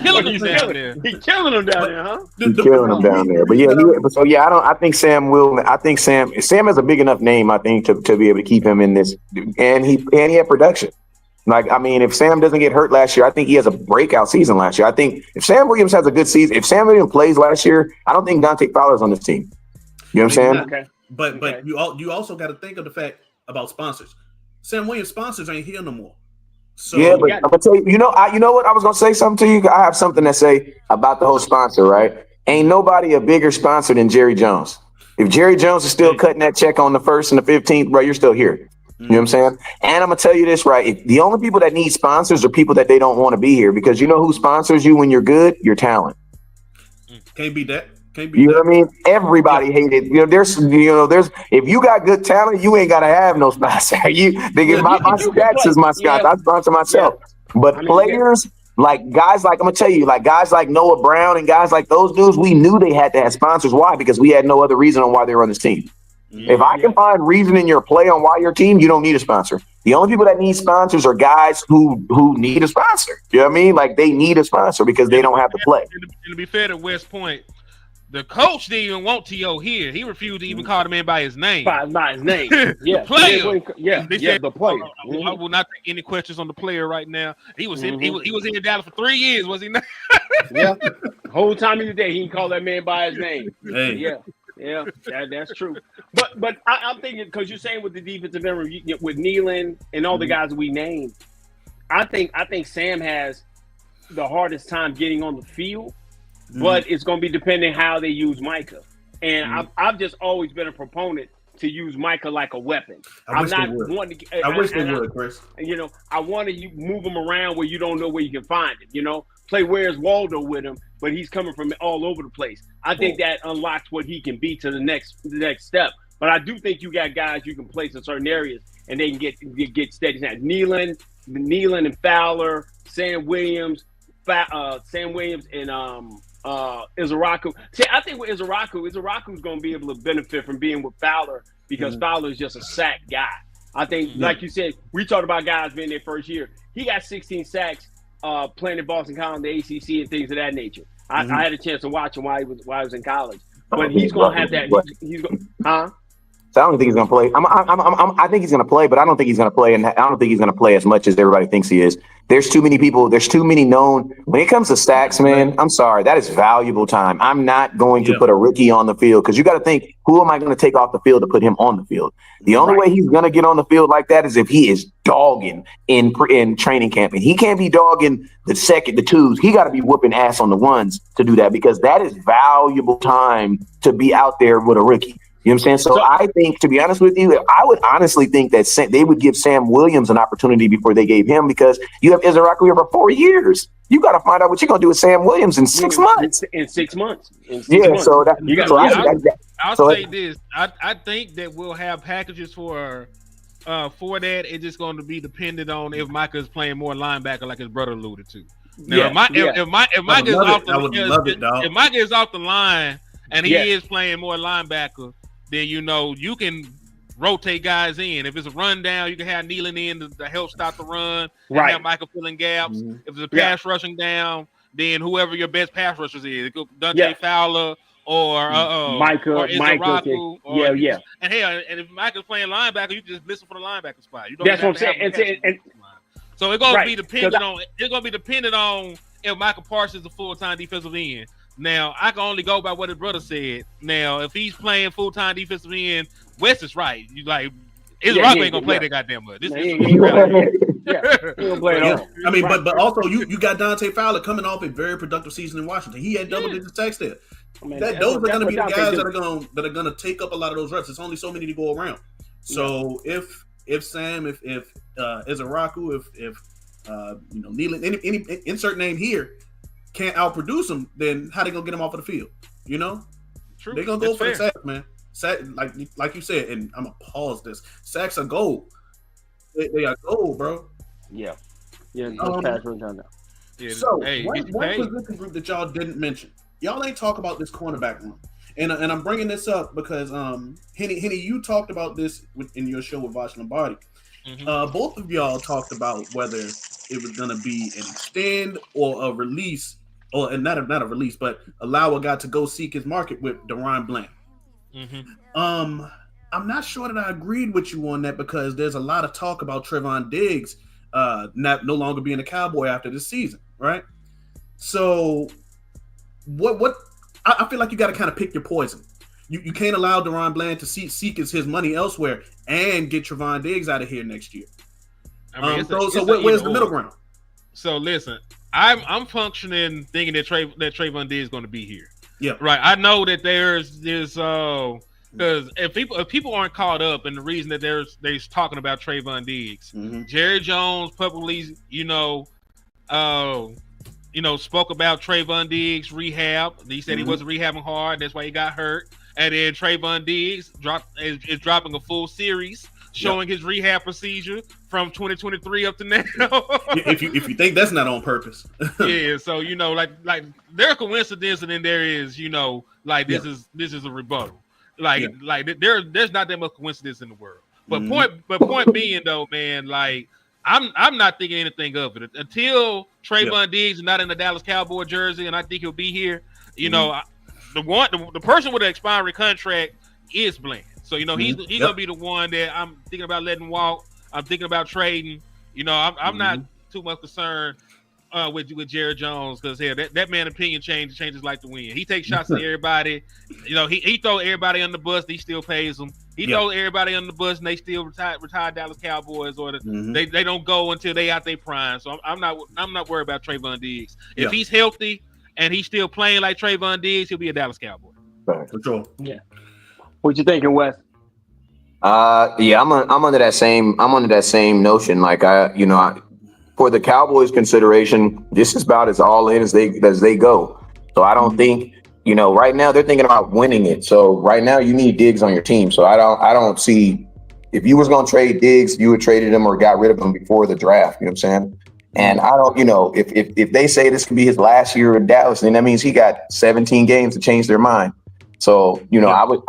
killing them down there. He's killing them down there, huh? He's killing them down there. But I think Sam will. I think Sam has a big enough name. I think to be able to keep him in this, and he had production. Like, I mean, if Sam doesn't get hurt last year, I think he has a breakout season last year. I think if Sam Williams has a good season, if Sam Williams plays last year, I don't think Dante Fowler's on this team. You know what I'm saying? Okay. But you also got to think of the fact about sponsors. Sam Williams sponsors ain't here no more. So yeah, but I'm gonna tell you, you know what? I was gonna say something to you. I have something to say about the whole sponsor, right? Ain't nobody a bigger sponsor than Jerry Jones. If Jerry Jones is still cutting that check on the 1st and the 15th, bro, you're still here. You know what I'm saying? And I'm gonna tell you this, right? The only people that need sponsors are people that they don't want to be here, because you know who sponsors you when you're good? Your talent. Can't beat that. You know what I mean? Everybody hated. There's if you got good talent, you ain't gotta have no sponsor. My stats is my Scott. I sponsor myself. But players like guys like I'm gonna tell you, like guys like Noah Brown and guys like those dudes, we knew they had to have sponsors. Why? Because we had no other reason on why they were on this team. If I can find reason in your play on why your team, you don't need a sponsor. The only people that need sponsors are guys who need a sponsor. You know what I mean? Like they need a sponsor because they don't have to play. And to be fair to West Point, the coach didn't even want T.O. here. He refused to even call the man by his name. By his name. Yeah. The player. The player. I will not take any questions on the player right now. He was in Dallas for 3 years, was he not? Yeah. Whole time of the day, he can call that man by his name. Hey. Yeah, that's true. But I'm thinking, because you're saying with the defensive end, with Nealon and all the guys we named, I think Sam has the hardest time getting on the field, but it's going to be depending how they use Micah. And I've just always been a proponent to use Micah like a weapon. I wish they would, Chris. I want to move him around where you don't know where you can find him. Play Where's Waldo with him, but he's coming from all over the place. I think that unlocks what he can be to the next step. But I do think you got guys you can place in certain areas and they can get steady. Now, Nealon and Fowler, Sam Williams and Izaraku. See, I think with Izaraku's going to be able to benefit from being with Fowler because Fowler is just a sack guy. I think, like you said, we talked about guys being their first year. He got 16 sacks playing in Boston College, the ACC, and things of that nature. I had a chance to watch him while he was in college. But he's going to have that. So I don't think he's going to play. I think he's going to play, but I don't think he's going to play, and I don't think he's going to play as much as everybody thinks he is. There's too many people. There's too many known. When it comes to stacks, man, I'm sorry. That is valuable time. I'm not going to put a rookie on the field because you got to think, who am I going to take off the field to put him on the field? The only way he's going to get on the field like that is if he is dogging in training camp. And he can't be dogging the twos. He got to be whooping ass on the ones to do that because that is valuable time to be out there with a rookie. You know what I'm saying? So I think, to be honest with you, I would honestly think that they would give Sam Williams an opportunity before they gave him because you have Izaraku here for 4 years. You got to find out what you're going to do with Sam Williams in 6 months. In 6 months. So I'll say this. I think that we'll have packages for that. It's just going to be dependent on if Micah is playing more linebacker, like his brother alluded to. Now, if Micah is off the line and he is playing more linebacker, then you can rotate guys in. If it's a run down, you can have Nealon in to help stop the run. And have Michael filling gaps. If it's a pass rushing down, then whoever your best pass rushers is, it could Dante Fowler or Micah. And and if Michael's playing linebacker, you just listen for the linebacker spot. You don't That's what I'm saying. So it's gonna be dependent on. It's gonna be dependent on if Michael Parsons is a full-time defensive end. Now, I can only go by what his brother said. Now, if he's playing full-time defensive end, Wes is right. You like, Rock ain't gonna play that goddamn much. He gonna play at all. I mean, but also you got Dante Fowler coming off a very productive season in Washington. He had double-digit sacks there. Those are going to be the guys that are going to take up a lot of those reps. There's only so many to go around. So if if Sam, if Izaraku, if Nealon, any insert name here can't outproduce him, then how they gonna get him off of the field? You know, True. They're gonna go for the sack, man. Sack, like you said, and I'm gonna pause this. Sacks are gold. They are gold, bro. Yeah. Pass runs on that. Yeah, So hey, one position group that y'all didn't mention, y'all ain't talk about this cornerback room, and I'm bringing this up because Henny, you talked about this in your show with Vash Lombardi. Mm-hmm. Both of y'all talked about whether it was gonna be an extend or a release, and not a release, but allow a guy to go seek his market with DaRon Bland. Mm-hmm. I'm not sure that I agreed with you on that because there's a lot of talk about Trevon Diggs no longer being a Cowboy after this season, right? So what I feel like you got to kind of pick your poison. You can't allow DaRon Bland to seek his money elsewhere and get Trevon Diggs out of here next year. I mean, where's the middle ground? So listen, I'm functioning thinking that Trevon Diggs is going to be here. Yeah, right. I know that there's because if people aren't caught up, and the reason that they're talking about Trevon Diggs, Jerry Jones publicly, spoke about Trevon Diggs rehab. He said he wasn't rehabbing hard. That's why he got hurt. And then Trevon Diggs is dropping a full series showing his rehab procedure from 2023 up to now. if you think that's not on purpose. Yeah, so like there are coincidences, and then there is this is a rebuttal. There's not that much coincidence in the world. But point being though, man, like I'm not thinking anything of it until Trevon Diggs is not in the Dallas Cowboy jersey, and I think he'll be here. The person with an expiring contract is Bland. So he's gonna be the one that I'm thinking about letting walk. I'm thinking about trading. I'm not too much concerned with Jerry Jones because that man opinion changes like the wind. He takes shots at everybody. He throw everybody on the bus. He still pays them. He throws everybody on the bus, and they still retire Dallas Cowboys, or they don't go until they out their prime. So I'm not worried about Trevon Diggs. If he's healthy and he's still playing like Trevon Diggs, he'll be a Dallas Cowboy. For sure. Yeah. What you thinking, Wes? I'm under that same notion. Like for the Cowboys consideration, this is about as all in as they go. So I don't think, right now they're thinking about winning it. So right now you need Diggs on your team. So I don't see, if you was going to trade Diggs, you would traded him or got rid of him before the draft. You know what I'm saying? And I don't, if they say this could be his last year in Dallas, then that means he got 17 games to change their mind. So, I think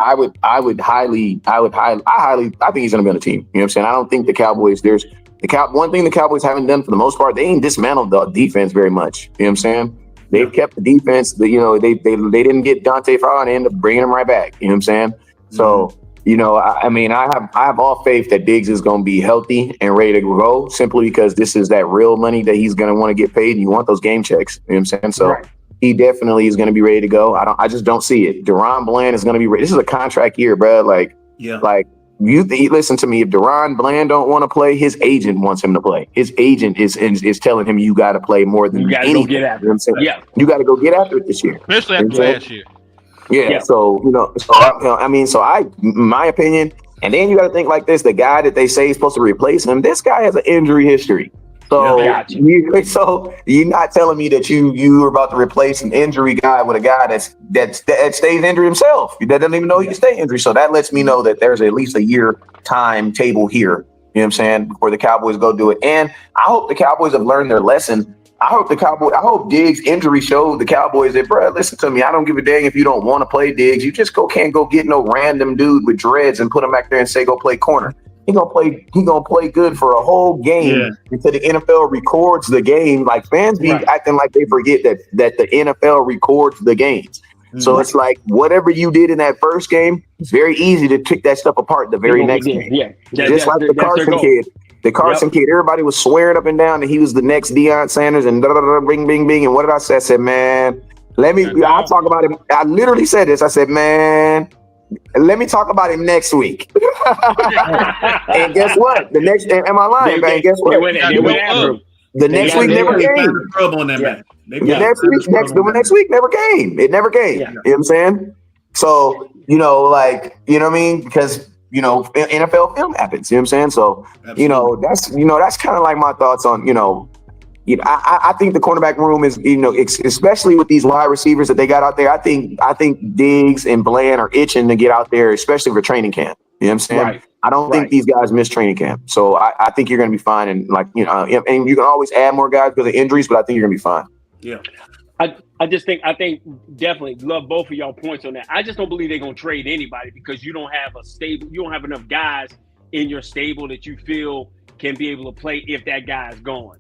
he's going to be on the team. You know what I'm saying? I don't think the Cowboys, one thing the Cowboys haven't done for the most part, they ain't dismantled the defense very much. You know what I'm saying? They've kept the defense, they didn't get Dante Fowler and they ended up bringing him right back. You know what I'm saying? So, I have all faith that Diggs is going to be healthy and ready to go simply because this is that real money that he's going to want to get paid and you want those game checks. You know what I'm saying? So. Right. He definitely is going to be ready to go. I just don't see it. DaRon Bland is going to be ready. This is a contract year, bro. Listen to me. If DaRon Bland don't want to play, his agent wants him to play. His agent is telling him you got to play more than anything. Go get after it. Yeah, you got to go get after it this year, especially after last year. Yeah. So my opinion, and then you got to think like this: the guy that they say is supposed to replace him, this guy has an injury history. So, you're not telling me that you are about to replace an injury guy with a guy that stays injured himself. That doesn't even know he can stay injured. So that lets me know that there's at least a year timetable here. You know what I'm saying? Before the Cowboys go do it. And I hope the Cowboys have learned their lesson. I hope Diggs' injury showed the Cowboys that, bro, listen to me. I don't give a dang if you don't want to play Diggs. You just can't go get no random dude with dreads and put him back there and say go play corner. He gonna play good for a whole game until the NFL records the game. Like fans be acting like they forget that the NFL records the games. So it's like whatever you did in that first game, it's very easy to pick that stuff apart the very next game. Yeah. Just like the Carson kid. The Carson kid, everybody was swearing up and down that he was the next Deion Sanders and bing, bing, bing. And what did I say? I said, man, I'll talk about him. I literally said this. I said, man, let me talk about him next week. And guess what? The next, am I lying, man? Guess what? The next week never came. The next week never came. It never came. You know what I'm saying? So, you know what I mean? Because NFL film happens. You know what I'm saying? So, Absolutely. that's kind of like my thoughts on, I think the cornerback room is, especially with these wide receivers that they got out there. I think Diggs and Bland are itching to get out there, especially for training camp. You know what I'm saying? Right. I don't think these guys miss training camp. So I think you're going to be fine. And and you can always add more guys because of injuries, but I think you're going to be fine. Yeah. I think definitely love both of y'all points on that. I just don't believe they're going to trade anybody because you don't have enough guys in your stable that you feel can be able to play if that guy is gone.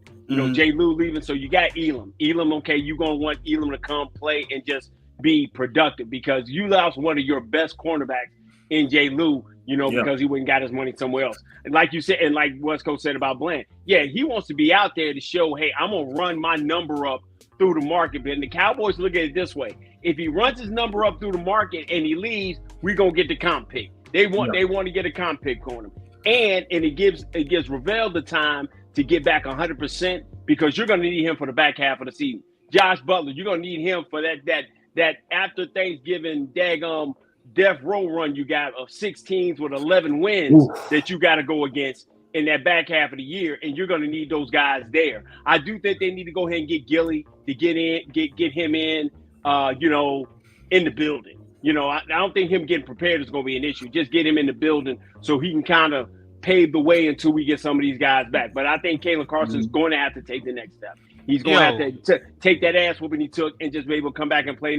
Jay Lou leaving, so you got Elam. Okay, you're going to want Elam to come play and just be productive because you lost one of your best cornerbacks in Jay Lou, because he wouldn't got his money somewhere else. And like you said, and like West Coast said about Bland, yeah, he wants to be out there to show, hey, I'm going to run my number up through the market. But the Cowboys look at it this way. If he runs his number up through the market and he leaves, we're going to get the comp pick. They want to get a comp pick on him. And it gives Ravel the time to get back 100% because you're going to need him for the back half of the season. Josh Butler, you're going to need him for that after Thanksgiving daggum death row run you got of 6 teams with 11 wins that you got to go against in that back half of the year, and you're going to need those guys there. I do think they need to go ahead and get Gilly to get him in, in the building. I don't think him getting prepared is going to be an issue. Just get him in the building so he can kind of pave the way until we get some of these guys back. But I think Kalen Carson is going to have to take the next step. He's going to have to take that ass whooping he took and just be able to come back and play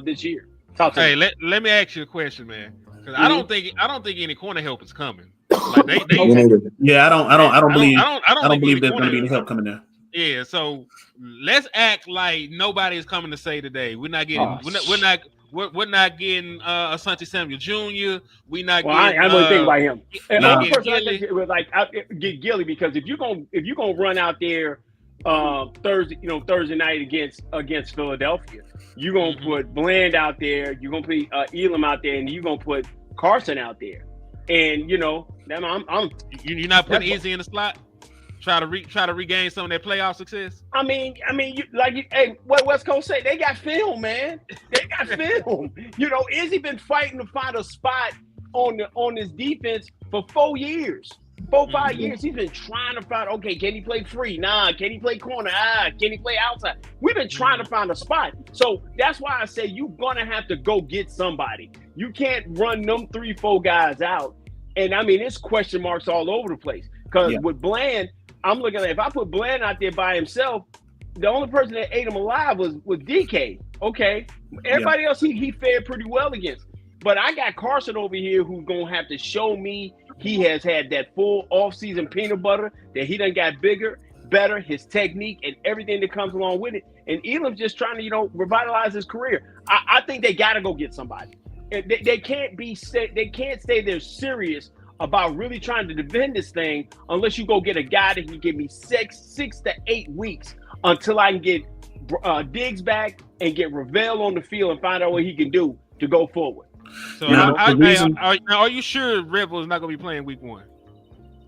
this year. Hey, let me ask you a question, man. Because I don't think any corner help is coming. Like they yeah, I don't believe there's going to be any help coming there. Yeah, so let's act like nobody is coming to say today. We're not getting we're not getting Asante Samuel Jr. We're not getting. I wouldn't think about him. No. Get Gilly because if you're gonna run out there Thursday night against Philadelphia, you're gonna put Bland out there, you're gonna put Elam out there, and you're gonna put Carson out there. And you're not putting Izzy in the slot. Try to regain some of that playoff success. What West Coast say? They got film, man. They got film. Izzy been fighting to find a spot on his defense for 4 years. 5 years. He's been trying to find, okay, can he play free? Nah. Can he play corner? Can he play outside? We've been trying to find a spot. So that's why I say you're going to have to go get somebody. You can't run them 3-4 guys out. And it's question marks all over the place. Because with Bland, I'm looking at, if I put Bland out there by himself, the only person that ate him alive was DK. Okay. Everybody else he fared pretty well against. But I got Carson over here who's going to have to show me he has had that full offseason peanut butter, that he done got bigger, better, his technique, and everything that comes along with it. And Elam's just trying to, revitalize his career. I think they got to go get somebody. They can't say they're serious about really trying to defend this thing unless you go get a guy that can give me 6 to 8 weeks until I can get Diggs back and get Ravel on the field and find out what he can do to go forward. So are you sure Rebel is not going to be playing week 1?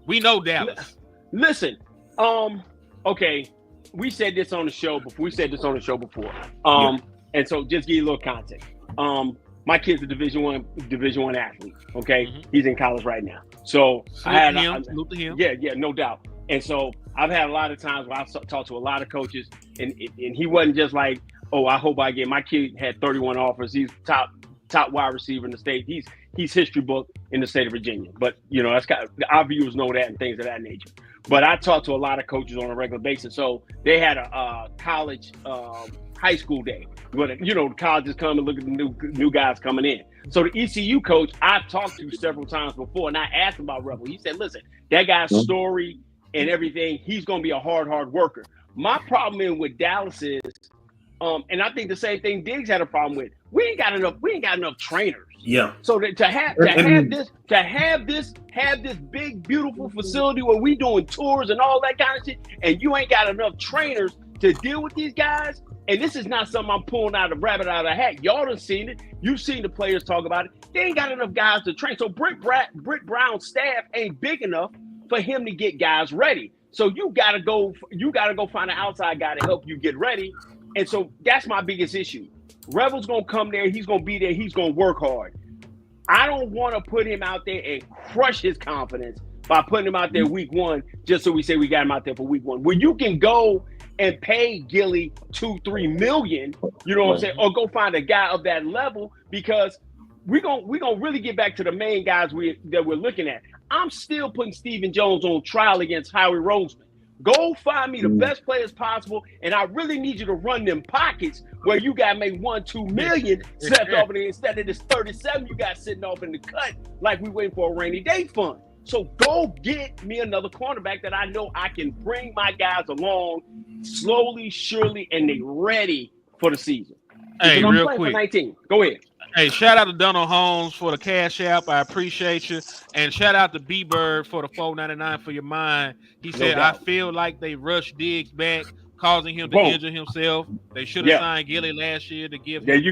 We know Dallas. Listen, okay, we said this on the show before. And so just give you a little context. My kid's a Division One athlete. Okay, he's in college right now. So salute to him. Yeah, no doubt. And so I've had a lot of times where I've talked to a lot of coaches, and he wasn't just like, oh, I hope I get. My kid had 31 offers. He's top wide receiver in the state. He's history book in the state of Virginia. But that's our viewers know that and things of that nature. But I talk to a lot of coaches on a regular basis. So they had a college high school day. The colleges come and look at the new guys coming in. So the ECU coach I've talked to several times before, and I asked him about Rebel. He said, listen, that guy's story and everything, he's going to be a hard worker. My problem with Dallas is, and I think the same thing Diggs had a problem with, we ain't got enough trainers. Yeah. So to have this big, beautiful facility where we doing tours and all that kind of shit, and you ain't got enough trainers to deal with these guys. And this is not something I'm pulling out of rabbit out of the hat. Y'all done seen it. You've seen the players talk about it. They ain't got enough guys to train. So Britt Brown's staff ain't big enough for him to get guys ready. So you gotta go find an outside guy to help you get ready. And so that's my biggest issue. Rebel's gonna come there, he's gonna be there, he's gonna work hard. I don't want to put him out there and crush his confidence by putting him out there week 1, just so we say we got him out there for week 1. When you can go and pay Gilly $2-3 million, you know what I'm saying, or go find a guy of that level, because we're gonna really get back to the main guys that we're looking at. I'm still putting Stephen Jones on trial against Howie Roseman. Go find me the best players possible, and I really need you to run them pockets where you got maybe $1-2 million set off in instead of this 37 you got sitting off in the cut like we waiting for a rainy day fund. So go get me another cornerback that I know I can bring my guys along slowly, surely, and they ready for the season. Hey, real quick. 19. Go ahead. Hey, shout out to Donald Holmes for the cash app. I appreciate you. And shout out to B-Bird for the $4.99 for your mind. He said, I feel like they rushed Diggs back, causing him to injure himself. They should have signed Gilly last year to give him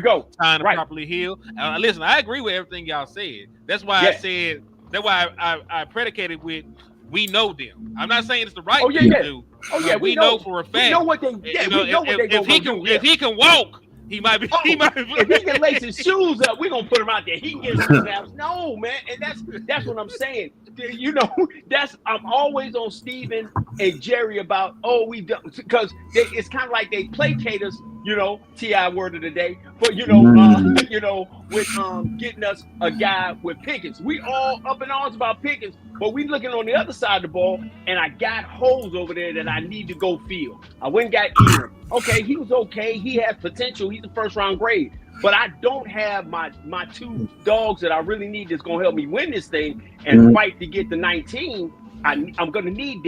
time to properly heal. Listen, I agree with everything y'all said. That's why I said, that's why I predicated with we know them. I'm not saying it's the right thing to do. Oh, yeah, we know for a fact. We know what they if he can walk, he might be. If he can lace his shoes up, we're gonna put him out there. He can get some snaps. No, man, and that's what I'm saying. You know, I'm always on Steven and Jerry about we don't, because it's kind of like they placate us. You know, T.I. word of the day, but with getting us a guy with Pickens. We all up in arms about Pickens, but we looking on the other side of the ball, and I got holes over there that I need to go fill. I went and got Ingram. Okay, he was okay. He has potential. He's a first-round grade. But I don't have my 2 dogs that I really need that's going to help me win this thing and fight to get to 19. I'm going to need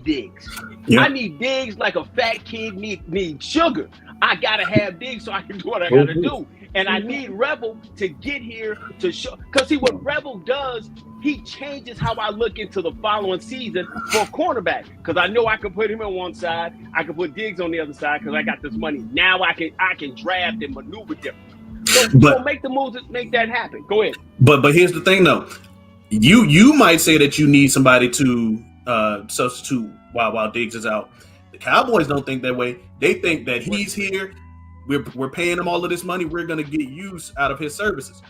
Diggs. Yep. I need Diggs like a fat kid need sugar. I got to have Diggs so I can do what I got to do. And I need Rebel to get here to show. Because see, what Rebel does, he changes how I look into the following season for a cornerback. Because I know I can put him on one side. I can put Diggs on the other side because I got this money. Now I can draft and maneuver different. So make the moves that make that happen. Go ahead. But here's the thing, though. You might say that you need somebody to substitute while Diggs is out. The Cowboys don't think that way. They think that he's here. We're paying him all of this money. We're going to get use out of his services,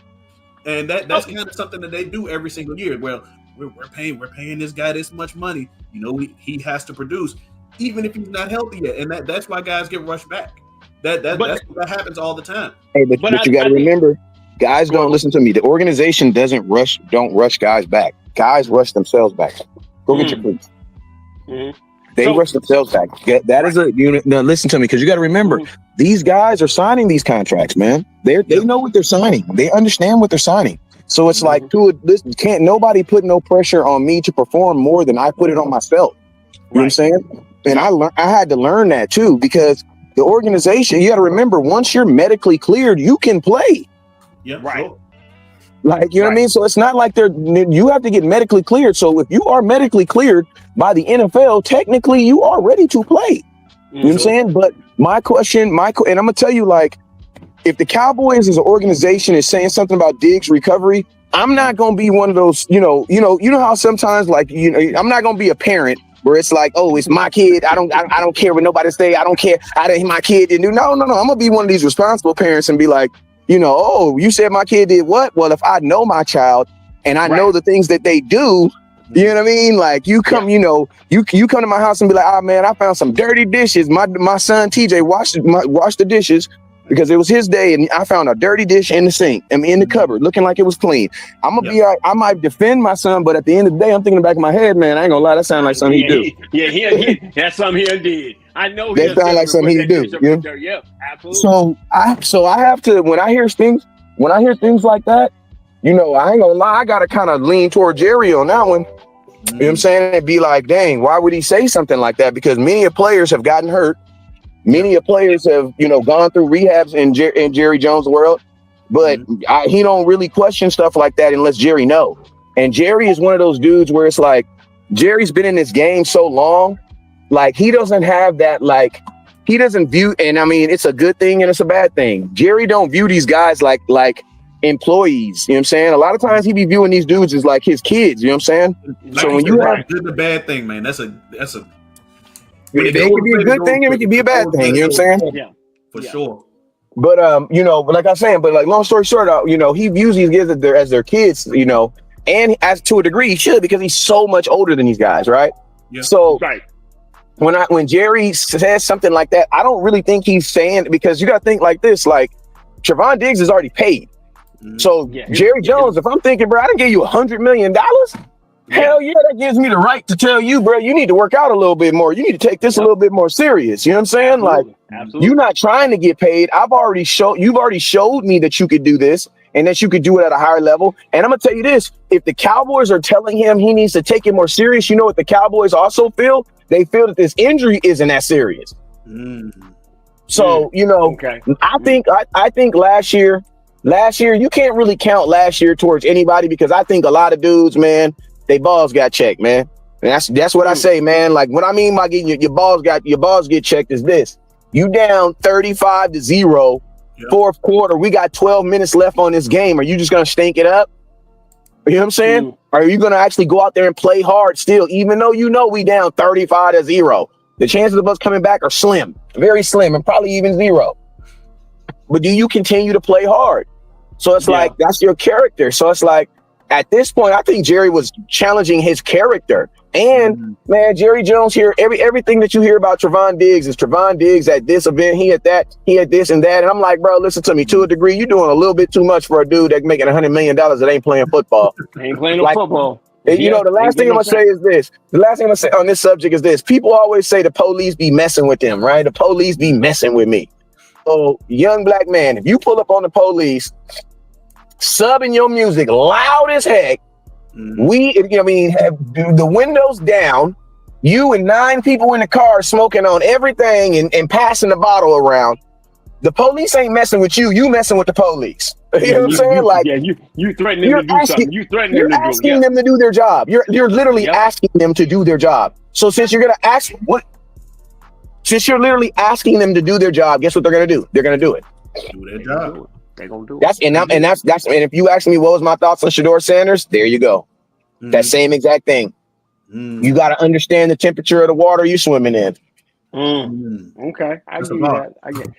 and that's kind of something that they do every single year. Well, we're paying this guy this much money. You know, he has to produce, even if he's not healthy yet, and that's why guys get rushed back. That happens all the time. Hey, but you got to remember. Guys don't listen to me. The organization don't rush guys back. Guys rush themselves back. Go get your please. They rush themselves back. That is a unit. Now listen to me, because you got to remember, these guys are signing these contracts, man. They know what they're signing. They understand what they're signing. So it's like, can't nobody put no pressure on me to perform more than I put it on myself. You know what I'm saying? And I had to learn that too, because the organization, you got to remember, once you're medically cleared, you can play. Yeah, right. Sure. Like, you know what I mean? So it's not like you have to get medically cleared. So if you are medically cleared by the NFL, technically you are ready to play. You know what I'm saying? But my question, and I'm gonna tell you, like, if the Cowboys as an organization is saying something about Diggs' recovery, I'm not gonna be one of those, you know how sometimes, like, I'm not gonna be a parent where it's like, oh, it's my kid. I don't care what nobody say. I don't care. My kid didn't do. No. I'm gonna be one of these responsible parents and be like, you said my kid did what? Well, if I know my child and I know the things that they do, you know what I mean? Like, you come, you come to my house and be like, man, I found some dirty dishes. My son TJ washed the dishes because it was his day, and I found a dirty dish in the sink. I mean, in the cupboard, looking like it was clean. I'm gonna be like, I might defend my son, but at the end of the day, I'm thinking in the back of my head, man, I ain't gonna lie, that sounds like something he do. That's something he did. I know that sounds like something he do. Yeah, absolutely. So I have to, when I hear things like that, I ain't gonna lie, I gotta kind of lean toward Jerry on that one. You know what I'm saying? And be like, dang, why would he say something like that? Because many of players have gotten hurt. Many of players have, gone through rehabs in Jerry Jones' world, but he don't really question stuff like that unless Jerry know. And Jerry is one of those dudes where it's like, Jerry's been in this game so long, like, he doesn't have that, like, he doesn't view, and I mean, it's a good thing and it's a bad thing. Jerry don't view these guys like employees, you know what I'm saying? A lot of times he be viewing these dudes as like his kids, you know what I'm saying? Like, so when you have good and bad thing, man, that's a it can be a good thing and it can be a bad thing, you know what I'm saying? Yeah, for sure. But like I was saying, but like long story short, he views these kids as their kids, and as to a degree he should, because he's so much older than these guys, right? Yeah. So Right. when Jerry says something like that, I don't really think he's saying, because you got to think like this, like Trevon Diggs is already paid. So Jerry Jones, if I'm thinking, bro, I didn't give you $100 million. Hell yeah, that gives me the right to tell you, bro, you need to work out a little bit more. You need to take this a little bit more serious. You know what I'm saying? Absolutely. Like, Absolutely. you're not trying to get paid. You've already showed me that you could do this and that you could do it at a higher level. And I'm gonna tell you this: if the Cowboys are telling him he needs to take it more serious, you know what the Cowboys also feel? They feel that this injury isn't that serious. So I think last year you can't really count last year towards anybody, because I think a lot of dudes, man, they balls got checked, man. And that's what I say, man. Like, what I mean by getting your balls get checked is this: you down 35-0, fourth quarter. We got 12 minutes left on this game. Are you just gonna stink it up? You know what I'm saying? Are you gonna actually go out there and play hard still, even though we down 35-0? The chances of us coming back are slim, very slim, and probably even zero. But do you continue to play hard? So it's like, that's your character. So it's like, at this point, I think Jerry was challenging his character. And man, Jerry Jones here, everything that you hear about Trevon Diggs is Trevon Diggs at this event, he had that, he had this and that. And I'm like, bro, listen to me, to a degree, you're doing a little bit too much for a dude that's making $100 million that ain't playing football. Ain't playing no football. And, the last thing I'm gonna say is this. The last thing I'm gonna say on this subject is this. People always say the police be messing with them, right? The police be messing with me. So, young black man, if you pull up on the police, subbing your music loud as heck, have the windows down, you and 9 people in the car smoking on everything and passing the bottle around, the police ain't messing with you. You messing with the police. You know what I'm saying? You threatening them to do something. You threatening them to do. You're asking them to do their job. You're literally asking them to do their job. So since you're literally asking them to do their job, guess what they're gonna do? They're gonna do it. Do their job. They're gonna do it. And if you ask me what was my thoughts on Shador Sanders, there you go. That same exact thing. You got to understand the temperature of the water you swimming in. Okay, I get that. I get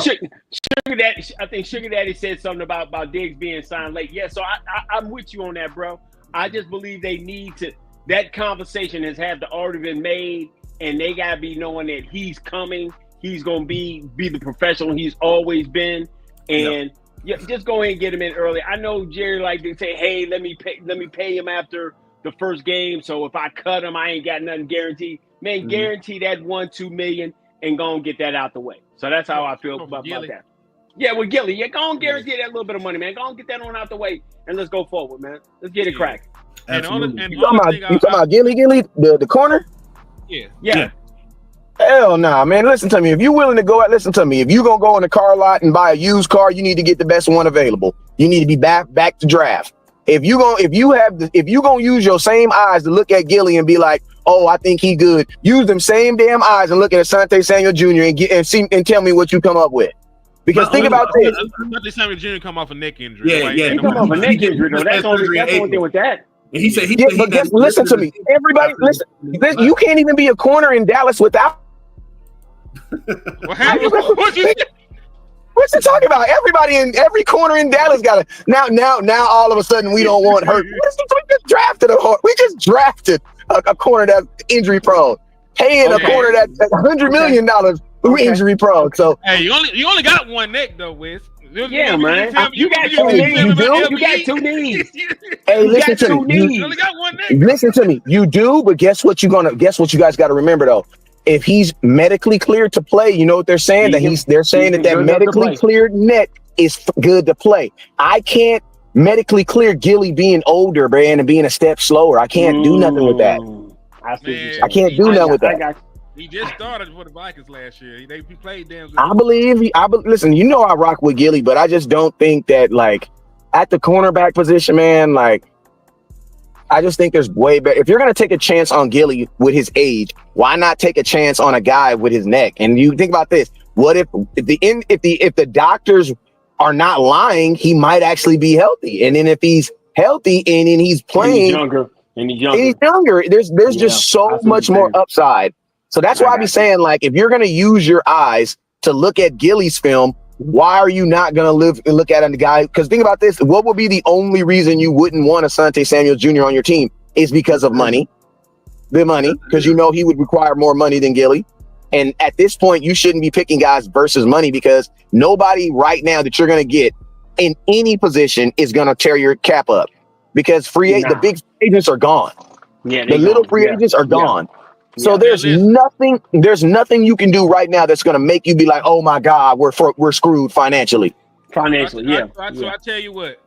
Sugar Daddy. I think Sugar Daddy said something about Diggs being signed late. Yeah, so I'm with you on that, bro. I just believe they need to. That conversation has already been made, and they gotta be knowing that he's coming. He's gonna be the professional he's always been, and just go ahead and get him in early. I know Jerry like to say, "Hey, let me pay him after the first game. So if I cut him, I ain't got nothing guaranteed." Man, guarantee that $1-2 million and go and get that out the way. So that's how I feel about that. Yeah, with Gilly. Yeah, go and guarantee that little bit of money, man. Go and get that on out the way and let's go forward, man. Let's get it cracking. You talking about Gilly, the corner? Yeah. Hell nah, man. Listen to me. If you're willing to go out, listen to me. If you're gonna go in the car lot and buy a used car, you need to get the best one available. You need to be back to draft. If you gonna use your same eyes to look at Gilly and be like, oh, I think he good, use them same damn eyes and look at Asante Samuel Jr. and tell me what you come up with. Because think about this. Asante Samuel Jr. come off a neck injury. He come off a neck injury though. That's the only thing with that. And he said listen to me. Everybody, listen. You can't even be a corner in Dallas without. What you? What's he talking about? Everybody in every corner in Dallas got it. Now all of a sudden we don't want hurt. We just drafted a corner that's injury prone. Paying a corner that's $100 million injury prone. So hey, you only got one neck though, Wiz. Yeah, man. You got two knees. You got two knees. Hey, listen to me. You only got one neck. Listen to me. You do, but guess what you guys got to remember though. If he's medically cleared to play, you know what they're saying? They're saying that medically cleared neck is good to play. I can't medically clear Gilly being older, man, and being a step slower. I can't do nothing with that. I can't do nothing with that. He just started for the Vikings last year. He played damn good. I believe. Listen, you know I rock with Gilly, but I just don't think that like at the cornerback position, man. Like I just think there's way better. If you're gonna take a chance on Gilly with his age, why not take a chance on a guy with his neck? And you think about this: what if the doctors are not lying? He might actually be healthy, and then if he's healthy and then he's playing, and he's younger, there's just so much more upside. So that's why I be saying, like, if you're gonna use your eyes to look at Gilly's film, Why are you not going to look at a guy? Because think about this. What would be the only reason you wouldn't want Asante Samuel Jr. on your team is because of money. The money, because you know he would require more money than Gilly. And at this point, you shouldn't be picking guys versus money because nobody right now that you're going to get in any position is going to tear your cap up because the big free agents are gone. Yeah, the little free agents are gone. So there's nothing you can do right now that's going to make you be like, oh my God, we're screwed financially. So I tell you what,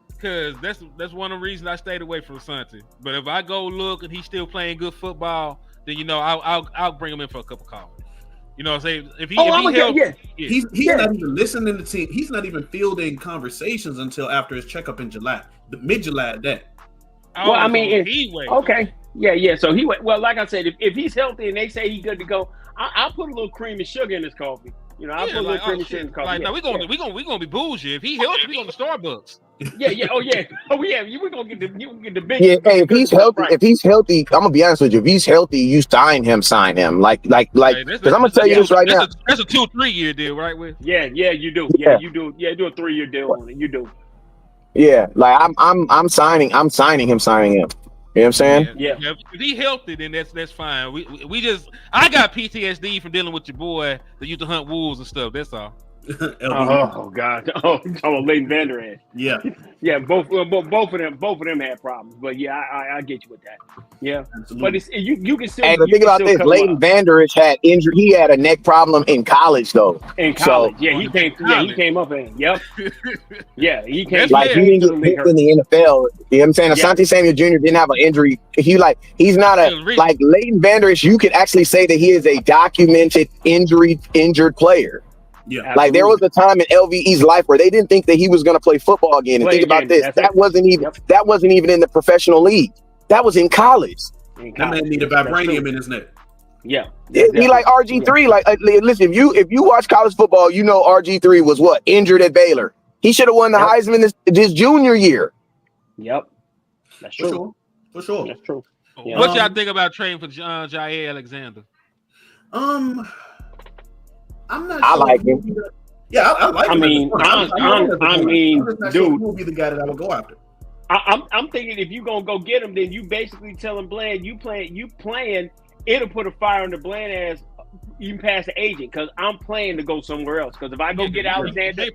because that's one of the reasons I stayed away from Asante. But if I go look and he's still playing good football, then I'll bring him in for a cup of coffee. You know what I'm saying? If he he's not even listening to the team. He's not even fielding conversations until after his checkup in July, mid-July at that. Well, I mean, okay. Yeah. So he went. Well, like I said, if he's healthy and they say he's good to go, I'll put a little cream and sugar in his coffee. You know, I'll put a little cream and sugar in his coffee. Like, no, we're gonna be bougie. If he healthy, we going to Starbucks. Yeah. Oh yeah. We're gonna get the big. Yeah. Hey, if he's healthy, I'm gonna be honest with you. If he's healthy, you sign him. Like, because I'm gonna tell you this right now. That's a 2-3 year deal, right? Yeah, you do. Yeah, you do. Yeah, do a 3-year deal on it. You do. Yeah, like I'm signing him. You know what I'm saying? Yeah. If he healthy, then that's fine. I got PTSD from dealing with your boy that used to hunt wolves and stuff. That's all. Oh God! Oh, Leighton Vander Esch. Yeah. Both of them had problems, but yeah, I get you with that. Yeah, absolutely. But you can still. Hey, but think about this: Leighton Vander Esch had injury. He had a neck problem in college, though. In college, he came up in. Yep. Yeah, he came. Like he didn't get hit in the NFL. You know what I'm saying? Asante Samuel Jr. didn't have an injury. He's not like Leighton Vander Esch. You could actually say that he is a documented injured player. Yeah, like absolutely. there was a time in LVE's life where they didn't think that he was going to play football again. And think about this: that wasn't even in the professional league. That was in college. That man needed vibranium in his neck. Yeah, he like RG3. Like, listen, if you watch college football, you know RG3 was injured at Baylor. He should have won the Heisman his junior year. Yep, that's true. For sure. That's true. Yeah. What y'all think about trading for Jair Alexander? I'm not. I like him. Yeah, I like him. I mean, dude, who will be the guy that I would go after? I'm thinking if you gonna go get him, then you basically telling Bland you playing. It'll put a fire under Bland ass even past the agent because I'm playing to go somewhere else. Because if I go get Alexander,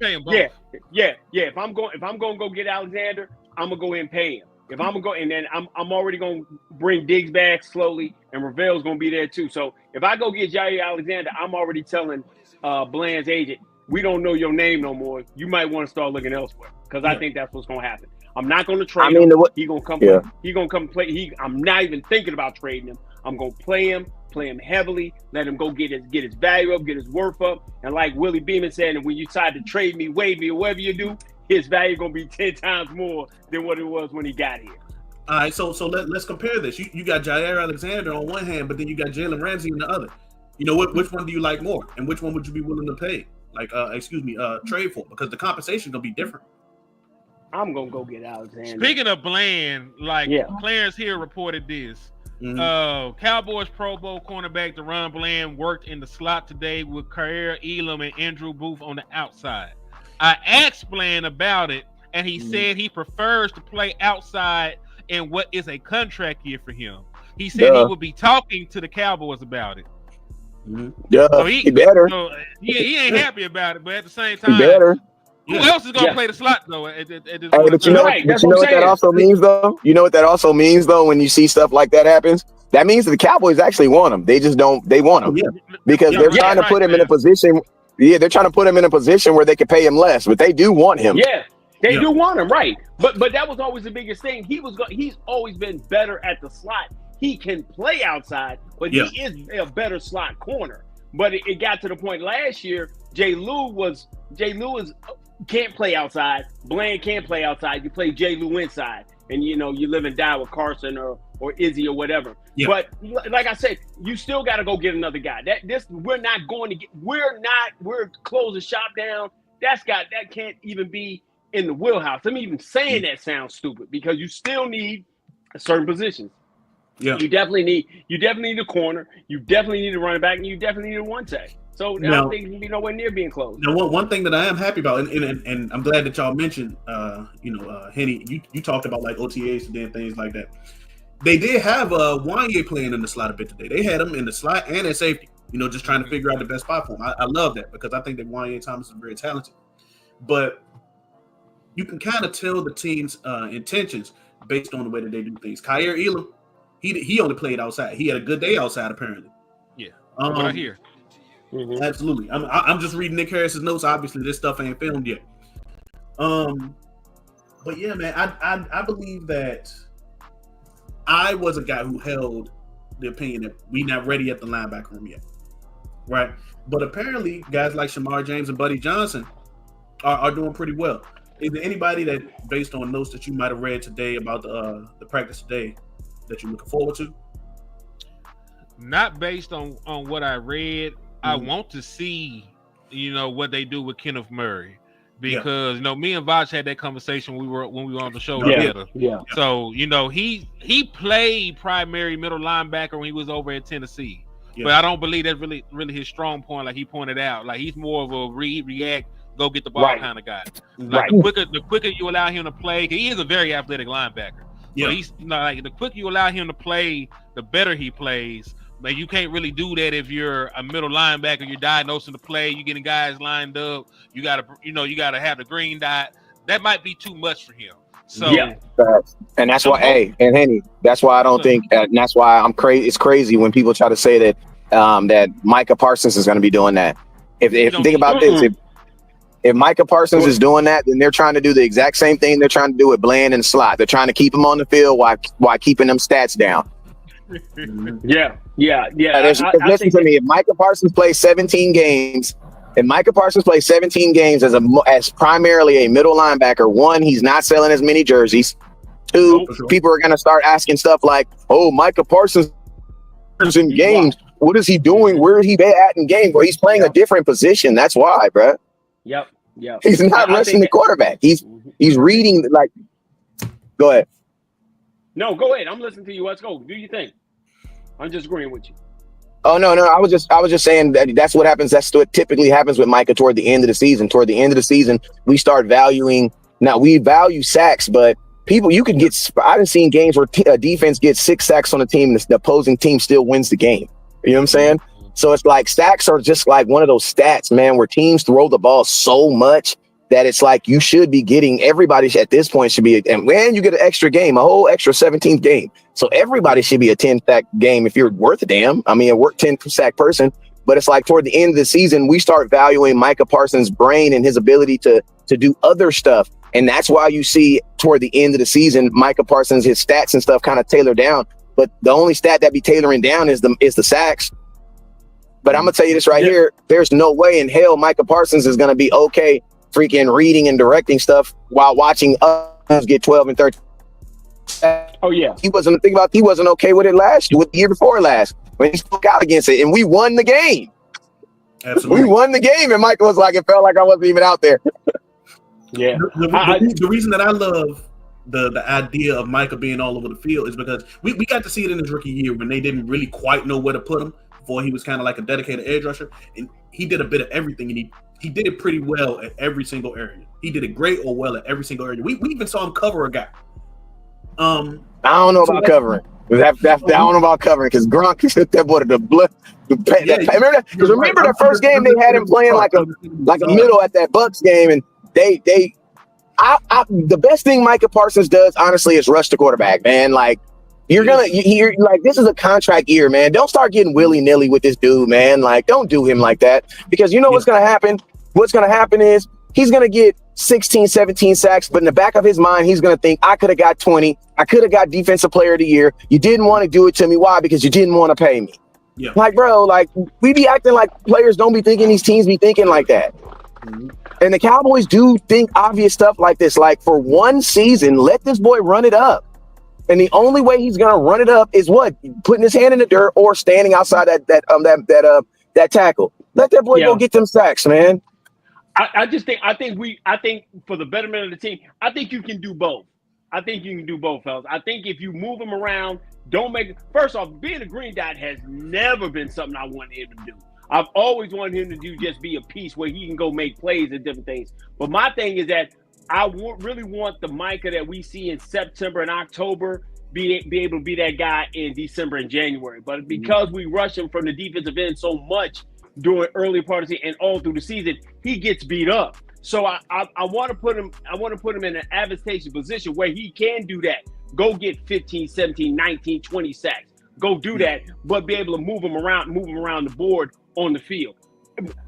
yeah. If I'm going go get Alexander, I'm gonna go ahead and pay him. If I'm gonna go and then I'm already gonna bring Diggs back slowly, and Ravel's gonna be there too. So if I go get Jair Alexander, I'm already telling Bland's agent, we don't know your name no more. You might want to start looking elsewhere because I think that's what's gonna happen. I'm not gonna trade him. He gonna come. Yeah. He gonna come play. I'm not even thinking about trading him. I'm gonna play him heavily. Let him go get his value up, get his worth up. And like Willie Beeman said, and when you decide to trade me, waive me, or whatever you do, his value gonna be 10 times more than what it was when he got here. All right, so let's compare this. You got Jair Alexander on one hand, but then you got Jalen Ramsey on the other. You know which one do you like more, and which one would you be willing to pay? Trade for, because the compensation gonna be different. I'm gonna go get Alexander. Speaking of Bland, Clarence here reported this. Mm-hmm. Cowboys Pro Bowl cornerback DeRon Bland worked in the slot today with Khair Elam and Andrew Booth on the outside. I asked Bland about it, and he said he prefers to play outside in what is a contract year for him. He said he would be talking to the Cowboys about it. Mm-hmm. Yeah, so he better. So he ain't happy about it, but at the same time, he better. Who else is gonna play the slot though? But you know what that also means though? You know what that also means though? When you see stuff like that happens, that means that the Cowboys actually want him. They just don't. They want him because they're trying to put him in a position. Yeah, they're trying to put him in a position where they can pay him less, but they do want him. Yeah, they do want him, right? But that was always the biggest thing. He's always been better at the slot. He can play outside, but he is a better slot corner. But it got to the point last year. Jay Lou can't play outside. Bland can't play outside. You play Jay Lou inside, and you live and die with Carson or Izzy or whatever. Yeah. But like I said, you still got to go get another guy. We're closing shop down. That can't even be in the wheelhouse. I'm even saying that sounds stupid because you still need certain positions. Yeah, you definitely need a corner. You definitely need a running back, and you definitely need a one tag. So I Now- don't think he can be nowhere near being close. Now, one thing that I am happy about, and I'm glad that y'all mentioned, Henny, you talked about like OTAs and things like that. They did have Wanye playing in the slot a bit today. They had him in the slot and at safety, just trying to figure out the best spot for him. I love that because I think that Wanye Thomas is very talented. But you can kind of tell the team's intentions based on the way that they do things. Kyer Elam, he only played outside. He had a good day outside, apparently. Yeah, what I hear. Mm-hmm. Absolutely. I'm just reading Nick Harris's notes. Obviously, this stuff ain't filmed yet. But yeah, man, I believe that I was a guy who held the opinion that we not ready at the linebacker room yet, right? But apparently, guys like Shamar James and Buddy Johnson are doing pretty well. Is there anybody that, based on notes that you might have read today about the practice today, that you're looking forward to? Not based on what I read. I want to see, what they do with Kenneth Murray, because me and Voch had that conversation when we were on the show together. Yeah. So he played primary middle linebacker when he was over at Tennessee, but I don't believe that's really his strong point. Like he pointed out, like he's more of a react, go get the ball kind of guy. Like the quicker you allow him to play, 'cause he is a very athletic linebacker. Yeah. So he's like the quicker you allow him to play, the better he plays. But you can't really do that if you're a middle linebacker. You're diagnosing the play. You're getting guys lined up. You gotta have the green dot. That might be too much for him. So and that's why, and Henny, that's why I don't think, and that's why I'm crazy. It's crazy when people try to say that that Micah Parsons is going to be doing that. If think about this, if Micah Parsons is doing that, then they're trying to do the exact same thing they're trying to do with Bland and Slot. They're trying to keep him on the field while keeping them stats down. Yeah. Listen to me. If Micah Parsons plays 17 games, as primarily a middle linebacker, one, he's not selling as many jerseys. Two, people are going to start asking stuff like, "Oh, Micah Parsons is in games. What is he doing? Where is he at in games?" Well, he's playing a different position. That's why, bro. Yep. He's not rushing the quarterback. He's reading. Like, go ahead. No, go ahead. I'm listening to you. Let's go. Do you think? I'm just agreeing with you. Oh no. I was just saying that's what happens. That's what typically happens with Micah toward the end of the season. Toward the end of the season, we start valuing. Now we value sacks, but you can get. I've seen games where a defense gets 6 sacks on a team, and the opposing team still wins the game. You know what I'm saying? So it's like sacks are just like one of those stats, man, where teams throw the ball so much that it's like you should be getting, everybody at this point should be, and when you get an extra game, a whole extra 17th game. So everybody should be a 10-sack game if you're worth a damn. I mean, a 10-sack person. But it's like toward the end of the season, we start valuing Micah Parsons' brain and his ability to do other stuff. And that's why you see toward the end of the season, Micah Parsons, his stats and stuff kind of tailor down. But the only stat that be tailoring down is the sacks. But I'm going to tell you this right here. There's no way in hell Micah Parsons is going to be okay freaking reading and directing stuff while watching others get 12 and 13. Oh yeah, he wasn't okay with it the year before last when he spoke out against it, and we won the game. Absolutely, we won the game, and Michael was like, it felt like I wasn't even out there. Yeah, the reason that I love the idea of Micah being all over the field is because we got to see it in his rookie year when they didn't really quite know where to put him. Before he was kind of like a dedicated edge rusher, and he did a bit of everything, and he did it pretty well at every single area. He did it great or well at every single area. We even saw him cover a guy. I don't know about covering. I don't know about covering because Gronk hit that boy to the blood. Remember that? Because remember that first game they had him playing like a middle at that Bucks game, and the best thing Micah Parsons does honestly is rush the quarterback, man. Like you're like, this is a contract year, man. Don't start getting willy-nilly with this dude, man. Like, don't do him like that, because you know what's going to happen? What's going to happen is he's going to get 16, 17 sacks, but in the back of his mind, he's going to think, I could have got 20. I could have got defensive player of the year. You didn't want to do it to me. Why? Because you didn't want to pay me. Yeah. Like, bro, like we be acting like players don't be thinking, these teams be thinking like that. Mm-hmm. And the Cowboys do think obvious stuff like this. Like, for one season, let this boy run it up. And the only way he's gonna run it up is what? Putting his hand in the dirt or standing outside that tackle. Let that boy go get them sacks, man. I think for the betterment of the team, I think you can do both. I think you can do both, fellas. I think if you move him around, first off, being a green dot has never been something I wanted him to do. I've always wanted him to just be a piece where he can go make plays and different things. But my thing is that I really want the Micah that we see in September and October be able to be that guy in December and January. But because we rush him from the defensive end so much during early part of the season and all through the season, he gets beat up. So I want to put him. I want to put him in an advantageous position where he can do that. Go get 15, 17, 19, 20 sacks. Go do that, but be able to move him around the board on the field.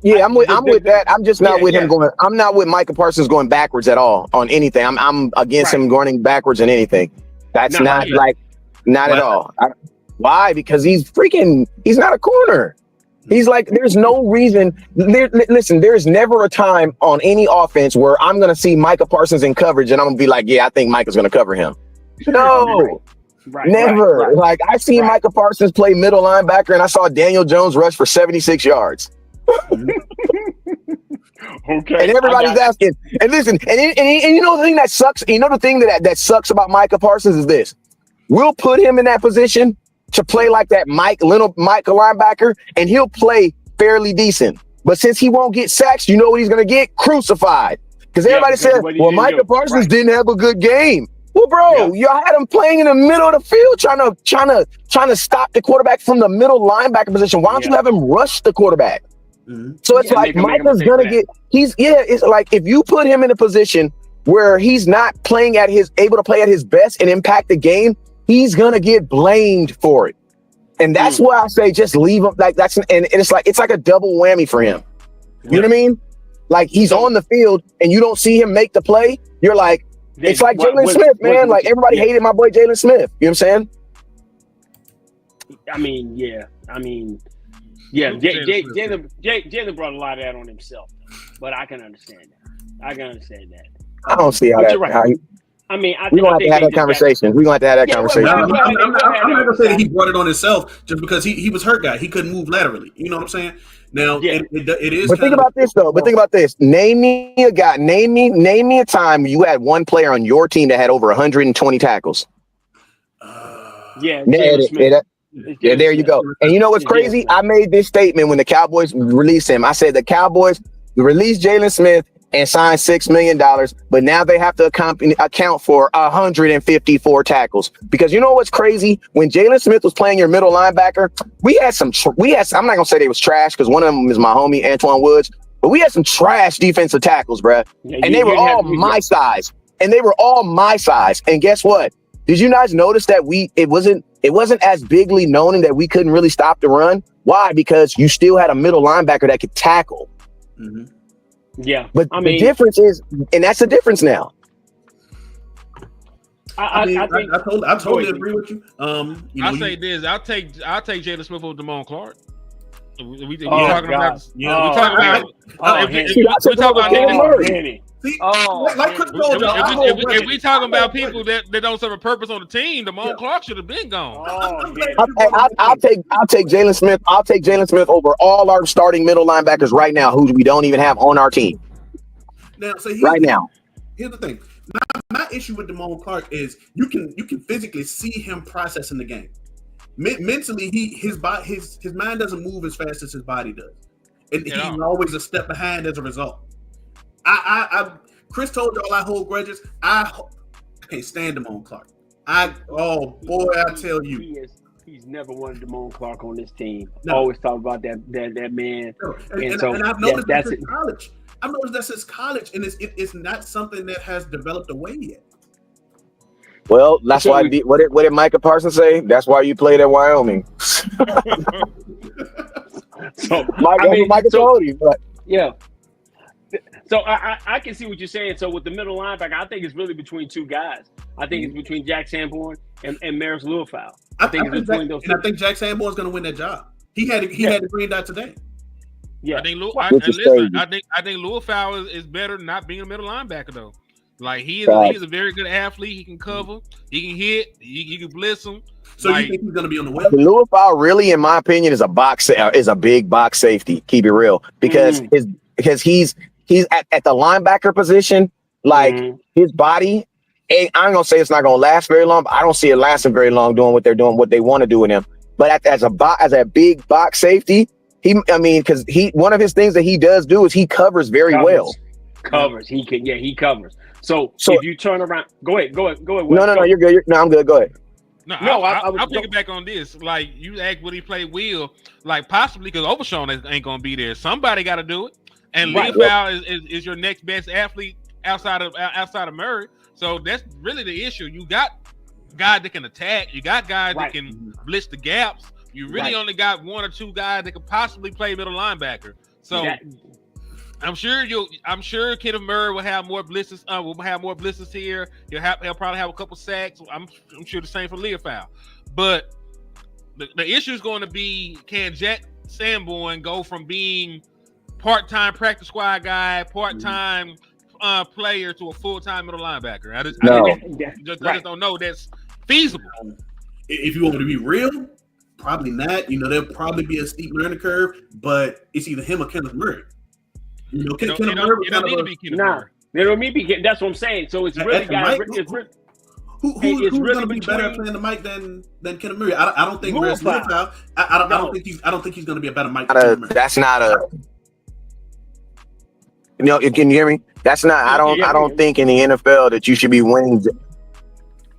Yeah, I'm with that. I'm just not with him going. I'm not with Micah Parsons going backwards at all on anything. I'm against him going backwards in anything. That's not at all. Why? Because he's not a corner. He's like, there's no reason. Listen, there's never a time on any offense where I'm going to see Micah Parsons in coverage and I'm going to be like, yeah, I think Micah's going to cover him. No, never. Right. Like, I seen Micah Parsons play middle linebacker and I saw Daniel Jones rush for 76 yards. Okay. And everybody's asking. And listen, and you know the thing that sucks? You know the thing that sucks about Micah Parsons is this. We'll put him in that position to play like that Micah linebacker, and he'll play fairly decent. But since he won't get sacks, you know what he's going to get? Crucified. Because everybody said, well, Micah Parsons didn't have a good game. Well, bro, y'all had him playing in the middle of the field, trying to stop the quarterback from the middle linebacker position. Why don't you have him rush the quarterback? Mm-hmm. So it's like Micah's going to get, it's like if you put him in a position where he's not able to play at his best and impact the game, he's going to get blamed for it. And that's why I say just leave him. Like and it's like a double whammy for him. You know what I mean? Like he's on the field and you don't see him make the play. You're like, it's like Jalen Smith, man. Like everybody hated my boy Jalen Smith. You know what I'm saying? Jalen brought a lot of that on himself, but I can understand that. I don't see how that. Right. We're gonna have to have that conversation. We're gonna have to have that conversation. I'm not gonna say that he brought it on himself just because he was hurt guy. He couldn't move laterally. You know what I'm saying? Now it is. But think about this though. Name me a guy. Name me a time you had one player on your team that had over 120 tackles. There you go. And you know what's crazy? I made this statement when the Cowboys released him. I said the Cowboys released Jalen Smith and signed $6 million, but now they have to account for 154 tackles. Because you know what's crazy? When Jalen Smith was playing your middle linebacker, we had I'm not gonna say they was trash because one of them is my homie Antoine Woods, but we had some trash defensive tackles, bruh. And they were all my size. And guess what? Did you guys notice that it wasn't as bigly known that we couldn't really stop the run? Why? Because you still had a middle linebacker that could tackle. Mm-hmm. Yeah, but the difference is, and that's the difference now. I totally agree with you. I say this: I'll take Jalen Smith over Damone Clark. We talking about if we talking about people that don't serve a purpose on the team, Damone Clark should have been gone. I'll take Jalen Smith. I'll take Jalen Smith over all our starting middle linebackers right now, who we don't even have on our team. Now, so here's the thing. My issue with Damone Clark is you can physically see him processing the game. Mentally, his mind doesn't move as fast as his body does, and he's always a step behind as a result. Chris told y'all I hold grudges. I can't stand Damone Clark. I tell you, he's never wanted Damone Clark on this team. No. Always talk about that man. No. And I've noticed that since college. I've noticed that since college, and it's not something that has developed away yet. Well, that's why. What did Micah Parsons say? That's why you played at Wyoming. Micah told you, but yeah. So I can see what you're saying. So with the middle linebacker, I think it's really between two guys. I think it's between Jack Sanborn and Maris Liufau. I think it's between those two. And I think Jack Sanborn's going to win that job. He had the green dot today. Yeah, I think Liufau is better than not being a middle linebacker though. Like he is a very good athlete. He can cover. He can hit. You can blitz him. So you think he's going to be on the web? Liufau really, in my opinion, is a big box safety. Keep it real, because he's at the linebacker position. Like his body, I'm gonna say it's not gonna last very long. But I don't see it lasting very long doing what they're doing, what they want to do with him. But as a big box safety, Because one of his things that he does do is he covers very well. He covers. So if you turn around, go ahead. No, you're good. I'm good. Go ahead. I'll pick it back on this. Like you asked, would he play Will? Like possibly because Overshawn ain't gonna be there. Somebody got to do it. And Leofow is your next best athlete outside of Murray. So that's really the issue. You got guys that can attack. You got guys that can blitz the gaps. You really only got one or two guys that could possibly play middle linebacker. So I'm sure Kenneth Murray will have more blitzes. Will have more blitzes here. He'll probably have a couple sacks. I'm sure the same for Leofow. But the issue is going to be, can Jack Sanborn go from being part-time practice squad guy, part-time player to a full-time middle linebacker? I just don't know that's feasible. If you want to be real, probably not. There'll probably be a steep learning curve, but it's either him or Kenneth Murray. Kenneth Murray. It don't need to be Kenneth Murray. They don't need to be. That's what I'm saying. So it's really got. Who's going to be better at playing the mic than Kenneth Murray? I don't think Rez Leofow. I don't think he's going to be a better mic. That's not a. Can you hear me? That's not. I don't think in the NFL that you should be winning.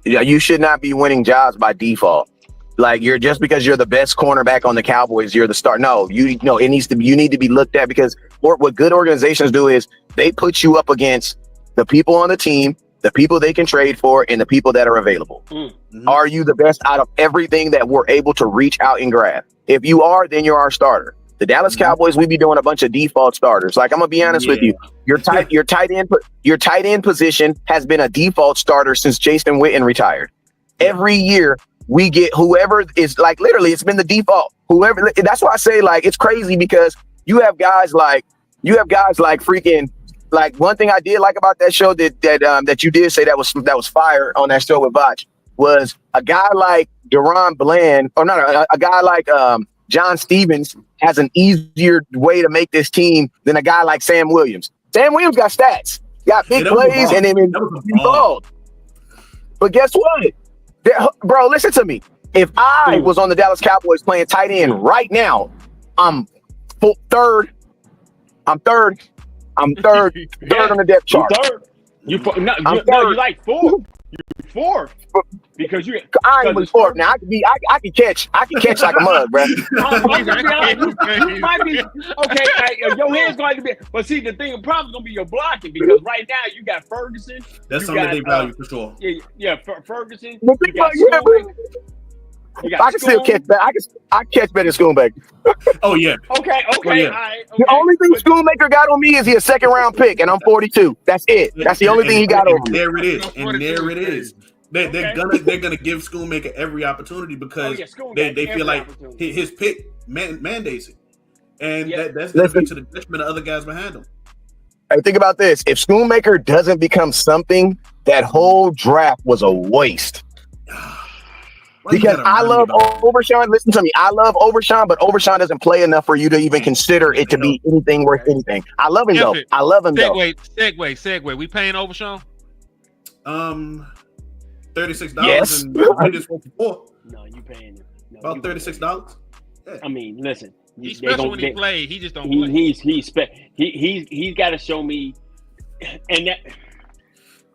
You should not be winning jobs by default. Like you're just because you're the best cornerback on the Cowboys, you're the star. No, you need to be looked at because what good organizations do is they put you up against the people on the team, the people they can trade for, and the people that are available. Mm-hmm. Are you the best out of everything that we're able to reach out and grab? If you are, then you're our starter. The Dallas Cowboys, we be doing a bunch of default starters. Like I'm gonna be honest with you, your tight end position has been a default starter since Jason Witten retired. Every year we get whoever is like literally, it's been the default. Whoever. That's why I say like it's crazy because you have guys like freaking like one thing I did like about that show that you did say that was fire on that show with Botch was a guy like Deron Bland or not a guy like John Stevens has an easier way to make this team than a guy like Sam Williams. Sam Williams got stats, got big plays, and then ball. But guess what? Bro, listen to me. If I was on the Dallas Cowboys playing tight end right now, I'm third. I'm third on the depth chart. You're like fourth. You're fourth because you. I ain't with fourth now. I can catch like a mug, bro. You might be okay. Your hand's going to be, but see, the thing, probably gonna be your blocking because right now you got Ferguson. That's something that they value for sure. Ferguson. I can still catch that. I catch better than Schoonmaker. Oh yeah. Okay. Oh, yeah. All right, okay. The only thing Schoonmaker got on me is he a second round pick, and I'm 42. That's it. That's the only thing he got over me. There it is. They're gonna give Schoonmaker every opportunity because they feel like his pick mandates it, and that's gonna be to the detriment of other guys behind him. Hey, think about this: if Schoonmaker doesn't become something, that whole draft was a waste. Because I love Overshawn. Listen to me. I love Overshawn, but Overshawn doesn't play enough for you to even consider it to be anything worth anything. I love him though. Segue. We paying Overshawn? $36. Yes. And I just went for $4. No, you paying him. About $36. Yeah. I mean, listen. He's special when he play. He just don't play. He's got to show me, and that.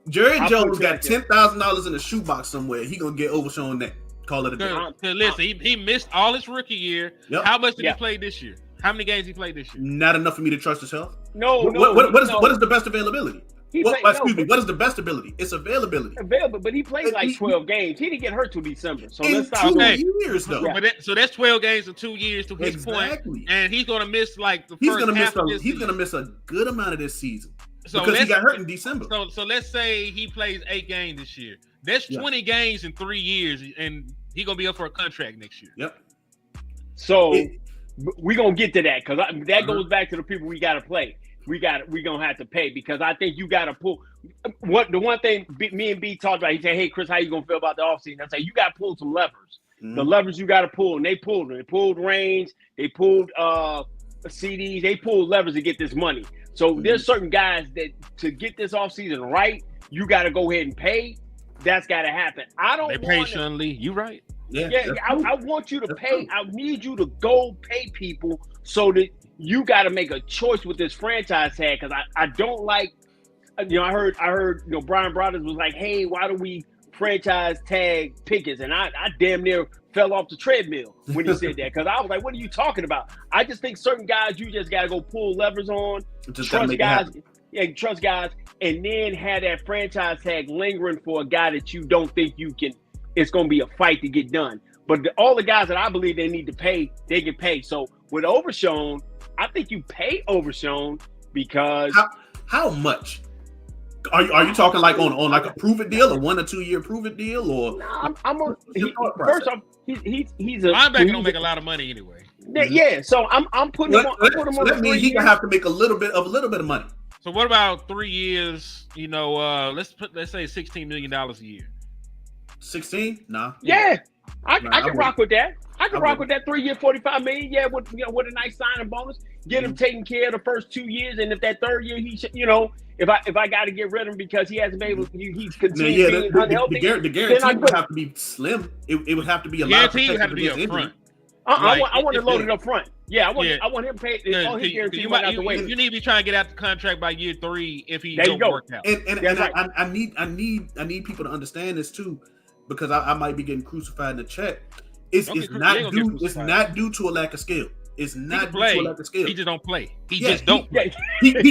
Jerry Jones got $10,000 in the shoebox somewhere. He gonna get Overshawn that. Call it a day. Listen, he missed all his rookie year. Yep. How much did he play this year? How many games he played this year? Not enough for me to trust his health. What is the best availability? Excuse me. What is the best ability? It's availability. Available, but he played like 12 games. He didn't get hurt till December. So let's stop. 2 years though. Yeah. So that's 12 games in 2 years to his point. And he's gonna miss like the first half of this season. He's gonna miss a good amount of this season. Because he got hurt in December. So let's say he plays 8 games this year. That's 20 games in 3 years, and he's gonna be up for a contract next year. Yep. So we're gonna get to that because that goes back to the people we gotta play. We're gonna have to pay because I think you gotta pull the one thing me and B talked about. He said, "Hey Chris, how you gonna feel about the offseason?" I said, "You gotta pull some levers. The levers you gotta pull, and they pulled them. They pulled range. They pulled CDs. They pulled levers to get this money. So there's certain guys that to get this offseason right, you got to go ahead and pay. That's got to happen. I don't. They pay Sean Lee. You right? I want you to pay. I need you to go pay people so that you got to make a choice with this franchise tag. Because I don't like, I heard, Brian Brothers was like, hey, why do we franchise tag Pickens? And I damn near fell off the treadmill when he said that, because I was like, what are you talking about? I just think certain guys you just got to go pull levers on, trust guys, and then have that franchise tag lingering for a guy that you don't think you can. It's going to be a fight to get done. But all the guys that I believe they need to pay, they can pay. So with Overshown, I think you pay Overshown because how much? Are you talking like on like a prove it deal, a 1 or 2 year prove it deal, or? No, first off, he's a linebacker don't make a lot of money anyway. Yeah, so I'm putting him on. So that means he gonna have to make a little bit of money. So what about 3 years? Let's say $16 million a year. 16? Nah. Yeah, I can rock with that. I can rock with that 3 year, $45 million. Yeah, with a nice signing bonus. Get him taken care of the first 2 years, and if that third year if I got to get rid of him because he hasn't been able, he's continuing being unhealthy. The guarantee would have to be slim. It would have to be a lot of protection. Have to be up front. I want to load it up front. Yeah, I want him paid. All his guarantee you need to be trying to get out the contract by year 3 if he don't work out. I need people to understand this too, because I might be getting crucified in the chat. It's not due to a lack of skill. It's not due to a lack of skill. He just don't play. He just don't play. He can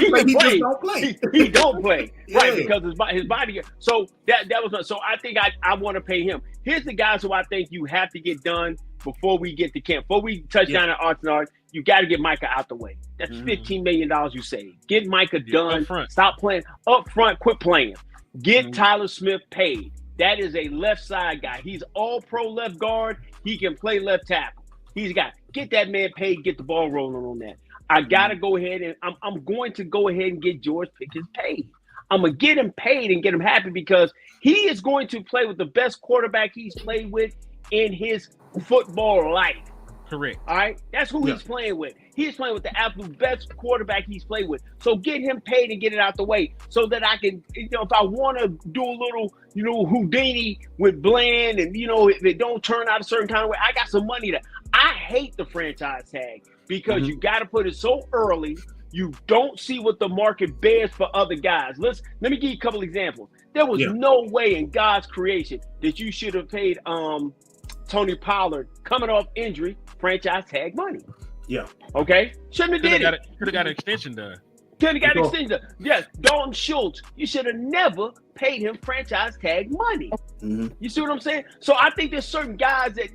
play. He just don't play. He don't play. Right, because his body. So that was. So I think I want to pay him. Here's the guys who I think you have to get done before we get to camp. Before we touch down at Arsenal, you got to get Micah out the way. That's $15 million you save. Get Micah done. Stop playing up front. Quit playing. Get Tyler Smith paid. That is a left side guy. He's all pro left guard. He can play left tackle. Get that man paid, get the ball rolling on that. I gotta go ahead and I'm going to go ahead and get George Pickens paid. I'm gonna get him paid and get him happy because he is going to play with the best quarterback he's played with in his football life. Correct. All right, that's who he's playing with. He's playing with the absolute best quarterback he's played with. So get him paid and get it out the way so that I can, if I want to do a little, Houdini with Bland and, if it don't turn out a certain kind of way, I got some money I hate the franchise tag because you got to put it so early. You don't see what the market bears for other guys. Let me give you a couple examples. There was no way in God's creation that you should have paid Tony Pollard coming off injury franchise tag money. Yeah. Okay. Shouldn't have did it. Could have got an extension done. Yes, Dalton Schultz. You should have never paid him franchise tag money. Mm-hmm. You see what I'm saying? So I think there's certain guys that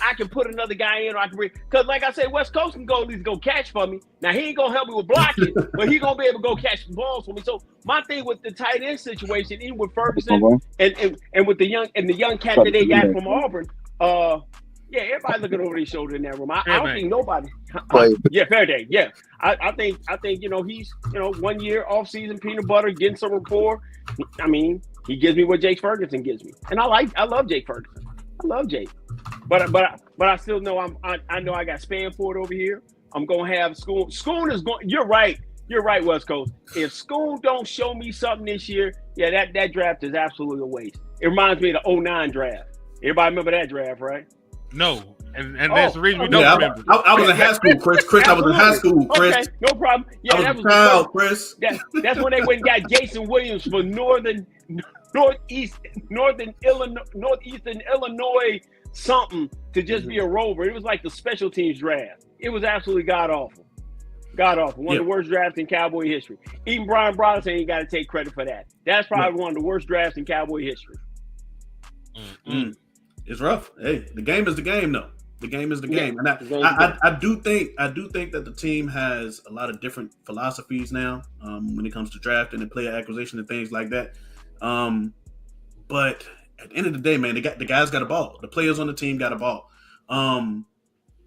I can put another guy in, or I can because like I said, West Coast can go at least go catch for me. Now he ain't gonna help me with blocking, but he gonna be able to go catch the balls for me. So my thing with the tight end situation, even with Ferguson and with the young cat that they got from Auburn, everybody looking over their shoulder in that room. I don't think nobody. Fair day. Yeah, I think he's 1 year off season peanut butter, getting some rapport. I mean, he gives me what Jake Ferguson gives me, and I love Jake Ferguson. I love Jake, but I still know I know I got Spanford over here. I'm gonna have Schoon. Schoon is going. You're right, West Coast. If Schoon don't show me something this year, that draft is absolutely a waste. It reminds me of the 2009 draft. Everybody remember that draft, right? No, and that's the reason we don't remember. I was in high school, Chris. I was in high school, Chris. Okay, no problem. Yeah, that was proud, Chris. That's when they went and got Jason Williams for Northeastern Illinois something to just be a rover. It was like the special teams draft. It was absolutely god awful. One of the worst drafts in Cowboy history. Even Brian Brothers ain't got to take credit for that. That's probably one of the worst drafts in Cowboy history. It's rough. Hey, the game is the game, though. The game is the game, and I do think that the team has a lot of different philosophies now when it comes to drafting and player acquisition and things like that. But at the end of the day, man, the guys got a ball. The players on the team got a ball.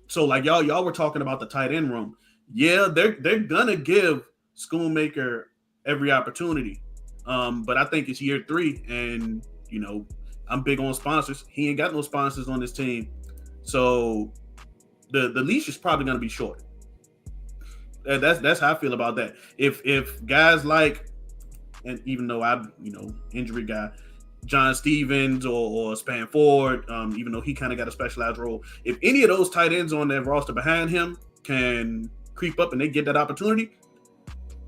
So like y'all were talking about the tight end room. Yeah, they're gonna give Schoonmaker every opportunity. But I think it's year 3, and I'm big on sponsors. He ain't got no sponsors on this team. So the leash is probably going to be short. That's how I feel about that. If guys like, and even though I'm, injury guy, John Stevens or Span Ford, even though he kind of got a specialized role. If any of those tight ends on that roster behind him can creep up and they get that opportunity,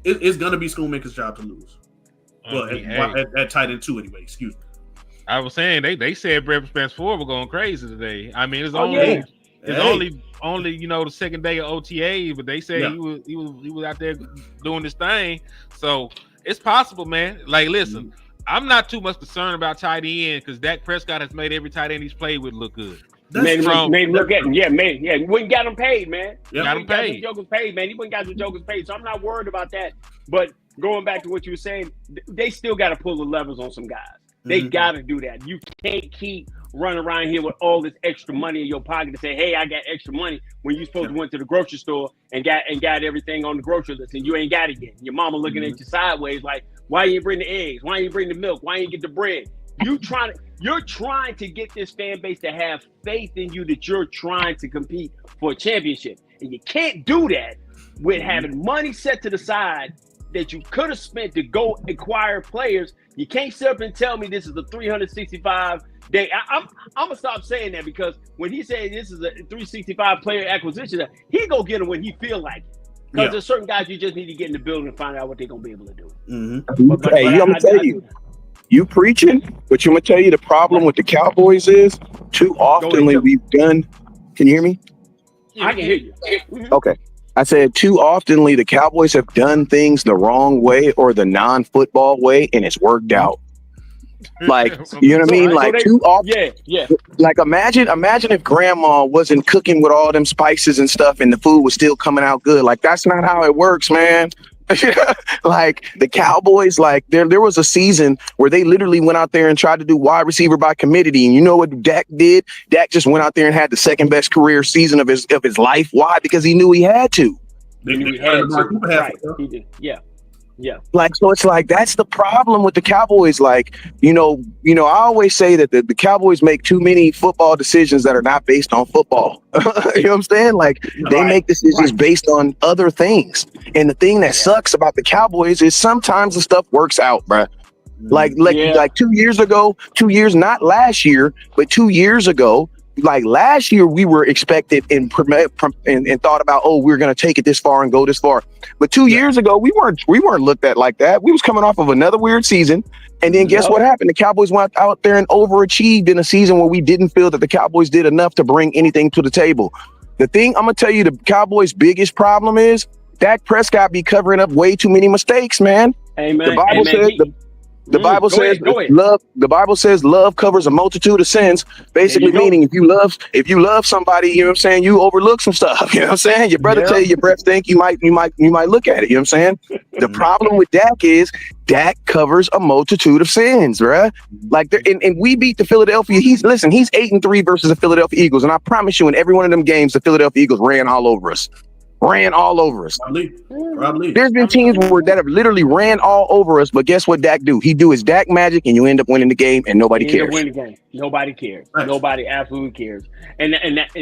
it's going to be Schoonmaker's job to lose. Well, at tight end 2 anyway, excuse me. I was saying they said Brett Spence Ford were going crazy today. I mean, it's only the second day of OTA, but they said he was out there doing this thing. So it's possible, man. Like, listen, I'm not too much concerned about tight end because Dak Prescott has made every tight end he's played with look good. Made him look at him. Yeah, man. Yeah, he wouldn't got him paid, man. Yep. Got him paid. Jokers paid, man. He wouldn't got the Jokers paid. So I'm not worried about that. But going back to what you were saying, they still got to pull the levers on some guys. They got to do that. You can't keep running around here with all this extra money in your pocket to say, hey, I got extra money when you supposed to went to the grocery store and got everything on the grocery list and you ain't got it yet. Your mama looking at you sideways like, why you bring the eggs? Why you bring the milk? Why you get the bread? You're trying to get this fan base to have faith in you that you're trying to compete for a championship. And you can't do that with having money set to the side that you could have spent to go acquire players. You can't sit up and tell me this is a 365 day. I'm gonna stop saying that because when he said this is a 365 player acquisition, he go get them when he feel like it. Because there's certain guys you just need to get in the building and find out what they're gonna be able to do. I'm gonna tell you, you preaching, but I'm gonna tell you the problem with the Cowboys is too oftenly we've done. Can you hear me? I can hear you. Okay. I said too oftenly the Cowboys have done things the wrong way or the non-football way, and it's worked out. Like, you know what I mean? Like too often. Yeah. Like imagine if grandma wasn't cooking with all them spices and stuff and the food was still coming out good. Like that's not how it works, man. Like the Cowboys, like there was a season where they literally went out there and tried to do wide receiver by committee. And you know what Dak did? Dak just went out there and had the second best career season of his life. Why? Because he knew he had to. He had to. Right. He did. Yeah. Like, so it's like, that's the problem with the Cowboys. Like, you know, I always say that the Cowboys make too many football decisions that are not based on football. You know what I'm saying? Like they make decisions based on other things. And the thing that sucks about the Cowboys is sometimes the stuff works out, bro. Like 2 years ago, not last year, but 2 years ago, like last year we were expected and thought about, oh, we're going to take it this far and go this far. But 2 years ago, we weren't looked at like that. We was coming off of another weird season. And then guess what happened? The Cowboys went out there and overachieved in a season where we didn't feel that the Cowboys did enough to bring anything to the table. The thing I'm going to tell you, the Cowboys' biggest problem is Dak Prescott be covering up way too many mistakes, man. Amen. The Bible says the Bible says love. The Bible says love covers a multitude of sins. Basically, meaning if you love somebody, you know what I'm saying, you overlook some stuff. You know what I'm saying? Your brother tell you your breath stink, you might look at it. You know what I'm saying? The problem with Dak is Dak covers a multitude of sins, right? Like, and we beat the Philadelphia. He's 8-3 versus the Philadelphia Eagles, and I promise you, in every one of them games, the Philadelphia Eagles ran all over us. Probably. There's been teams that have literally ran all over us, but guess what Dak do? He do his Dak magic, and you end up winning the game, and nobody cares. Nobody cares. Nobody absolutely cares. And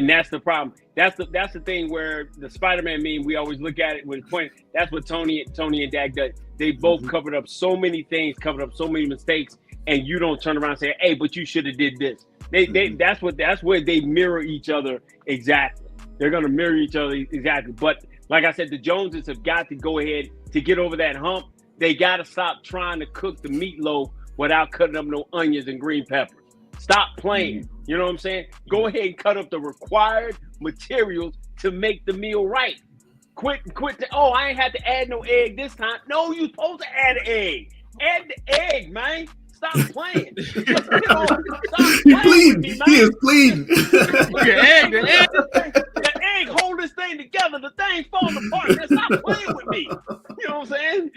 that's the problem. That's the thing where the Spider-Man meme, we always look at it when point. That's what Tony and Dak did. They both covered up so many things, covered up so many mistakes, and you don't turn around and say, "Hey, but you should have did this." That's where they mirror each other exactly. They're going to mirror each other exactly. But like I said, the Joneses have got to go ahead to get over that hump. They got to stop trying to cook the meatloaf without cutting up no onions and green peppers. Stop playing. You know what I'm saying? Go ahead and cut up the required materials to make the meal right. Quit. I ain't had to add no egg this time. No, you're supposed to add an egg. Add the egg, man. Stop playing. He is pleading. The egg hold this thing together. The thing falling apart. Man, stop playing with me. You know what I'm saying?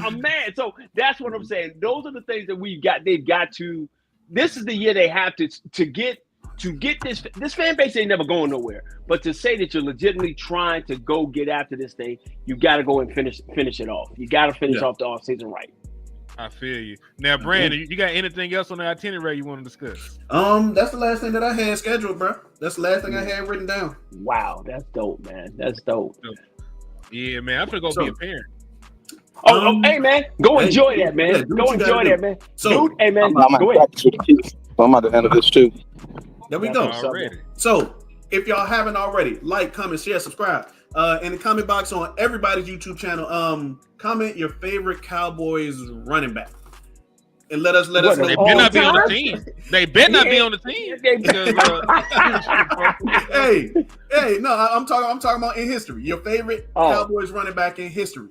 I'm mad. So that's what I'm saying. Those are the things that we've got. They've got to. This is the year they have to get this fan base ain't never going nowhere. But to say that you're legitimately trying to go get after this thing, you got to go and finish it off. You got to finish off the offseason right. I feel you. Now, Brandon, you got anything else on the itinerary you want to discuss? That's the last thing that I had scheduled, bro. That's the last thing I had written down. Wow, that's dope, man. That's dope. Yeah, man. I'm gonna go be a parent. Hey man, go enjoy that, man. Yeah, go enjoy that, man. So, dude, hey man, I'm go ahead. about to handle this too. There we go. Already. So, if y'all haven't already, like, comment, share, subscribe. In the comment box on everybody's YouTube channel, comment your favorite Cowboys running back. And let us know. They better not be on the team. They better not be on the team. Hey, no, I'm talking about in history. Your favorite Cowboys running back in history.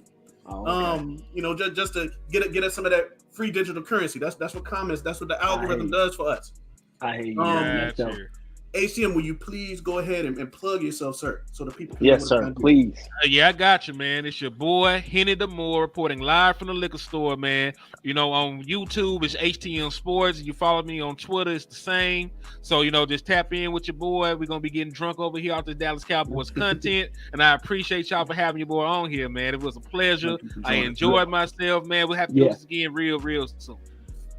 Okay. Just to get us some of that free digital currency. That's what comments. That's what the algorithm does for us. I hate you. HCM, will you please go ahead and plug yourself, sir, so the people can Yes, sir. Please. Yeah, I got you, man. It's your boy Henny Demore reporting live from the liquor store, man. On YouTube it's HTM Sports. You follow me on Twitter, it's the same. So just tap in with your boy. We're gonna be getting drunk over here off the Dallas Cowboys content, and I appreciate y'all for having your boy on here, man. It was a pleasure. I enjoyed myself, man. We'll have to do this again real soon.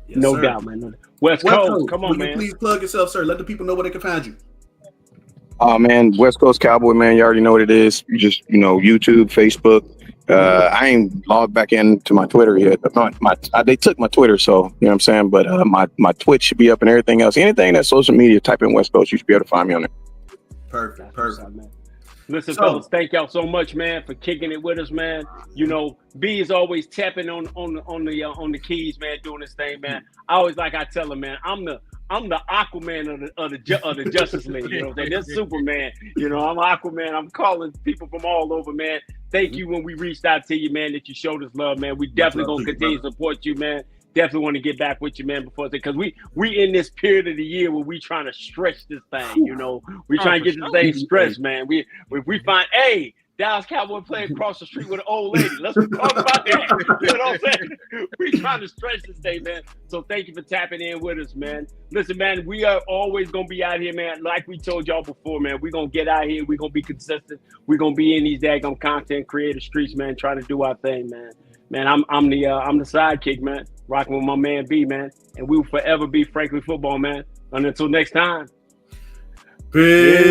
Yes, no sir. doubt, man. West Coast, come on, man. Please plug yourself, sir. Let the people know where they can find you. Oh man, West Coast Cowboy, man. You already know what it is. You just YouTube, Facebook. I ain't logged back into my Twitter yet. They took my Twitter, so you know what I'm saying. But my Twitch should be up and everything else. Anything that's social media, type in West Coast. You should be able to find me on there. Perfect. Man. Listen, fellas, thank y'all so much, man, for kicking it with us, man. B is always tapping on the keys, man, doing this thing, man. I tell him, man, I'm the Aquaman of the Justice League. You know what I'm saying? This Superman. I'm Aquaman. I'm calling people from all over, man. Thank you when we reached out to you, man, that you showed us love, man. We definitely gonna continue to support you, man. Definitely want to get back with you, man, before because we in this period of the year where we trying to stretch this thing, we trying to get this thing stretched, man. If we find Dallas Cowboy playing across the street with an old lady. Let's talk about that. You know what I'm saying? We trying to stretch this day, man. So thank you for tapping in with us, man. Listen, man, we are always gonna be out here, man. Like we told y'all before, man. We're gonna get out here. We're gonna be consistent. We're gonna be in these daggone content creator streets, man, trying to do our thing, man. Man, I'm the sidekick, man. Rocking with my man B, man. And we will forever be Frankly Football, man. And until next time. Peace.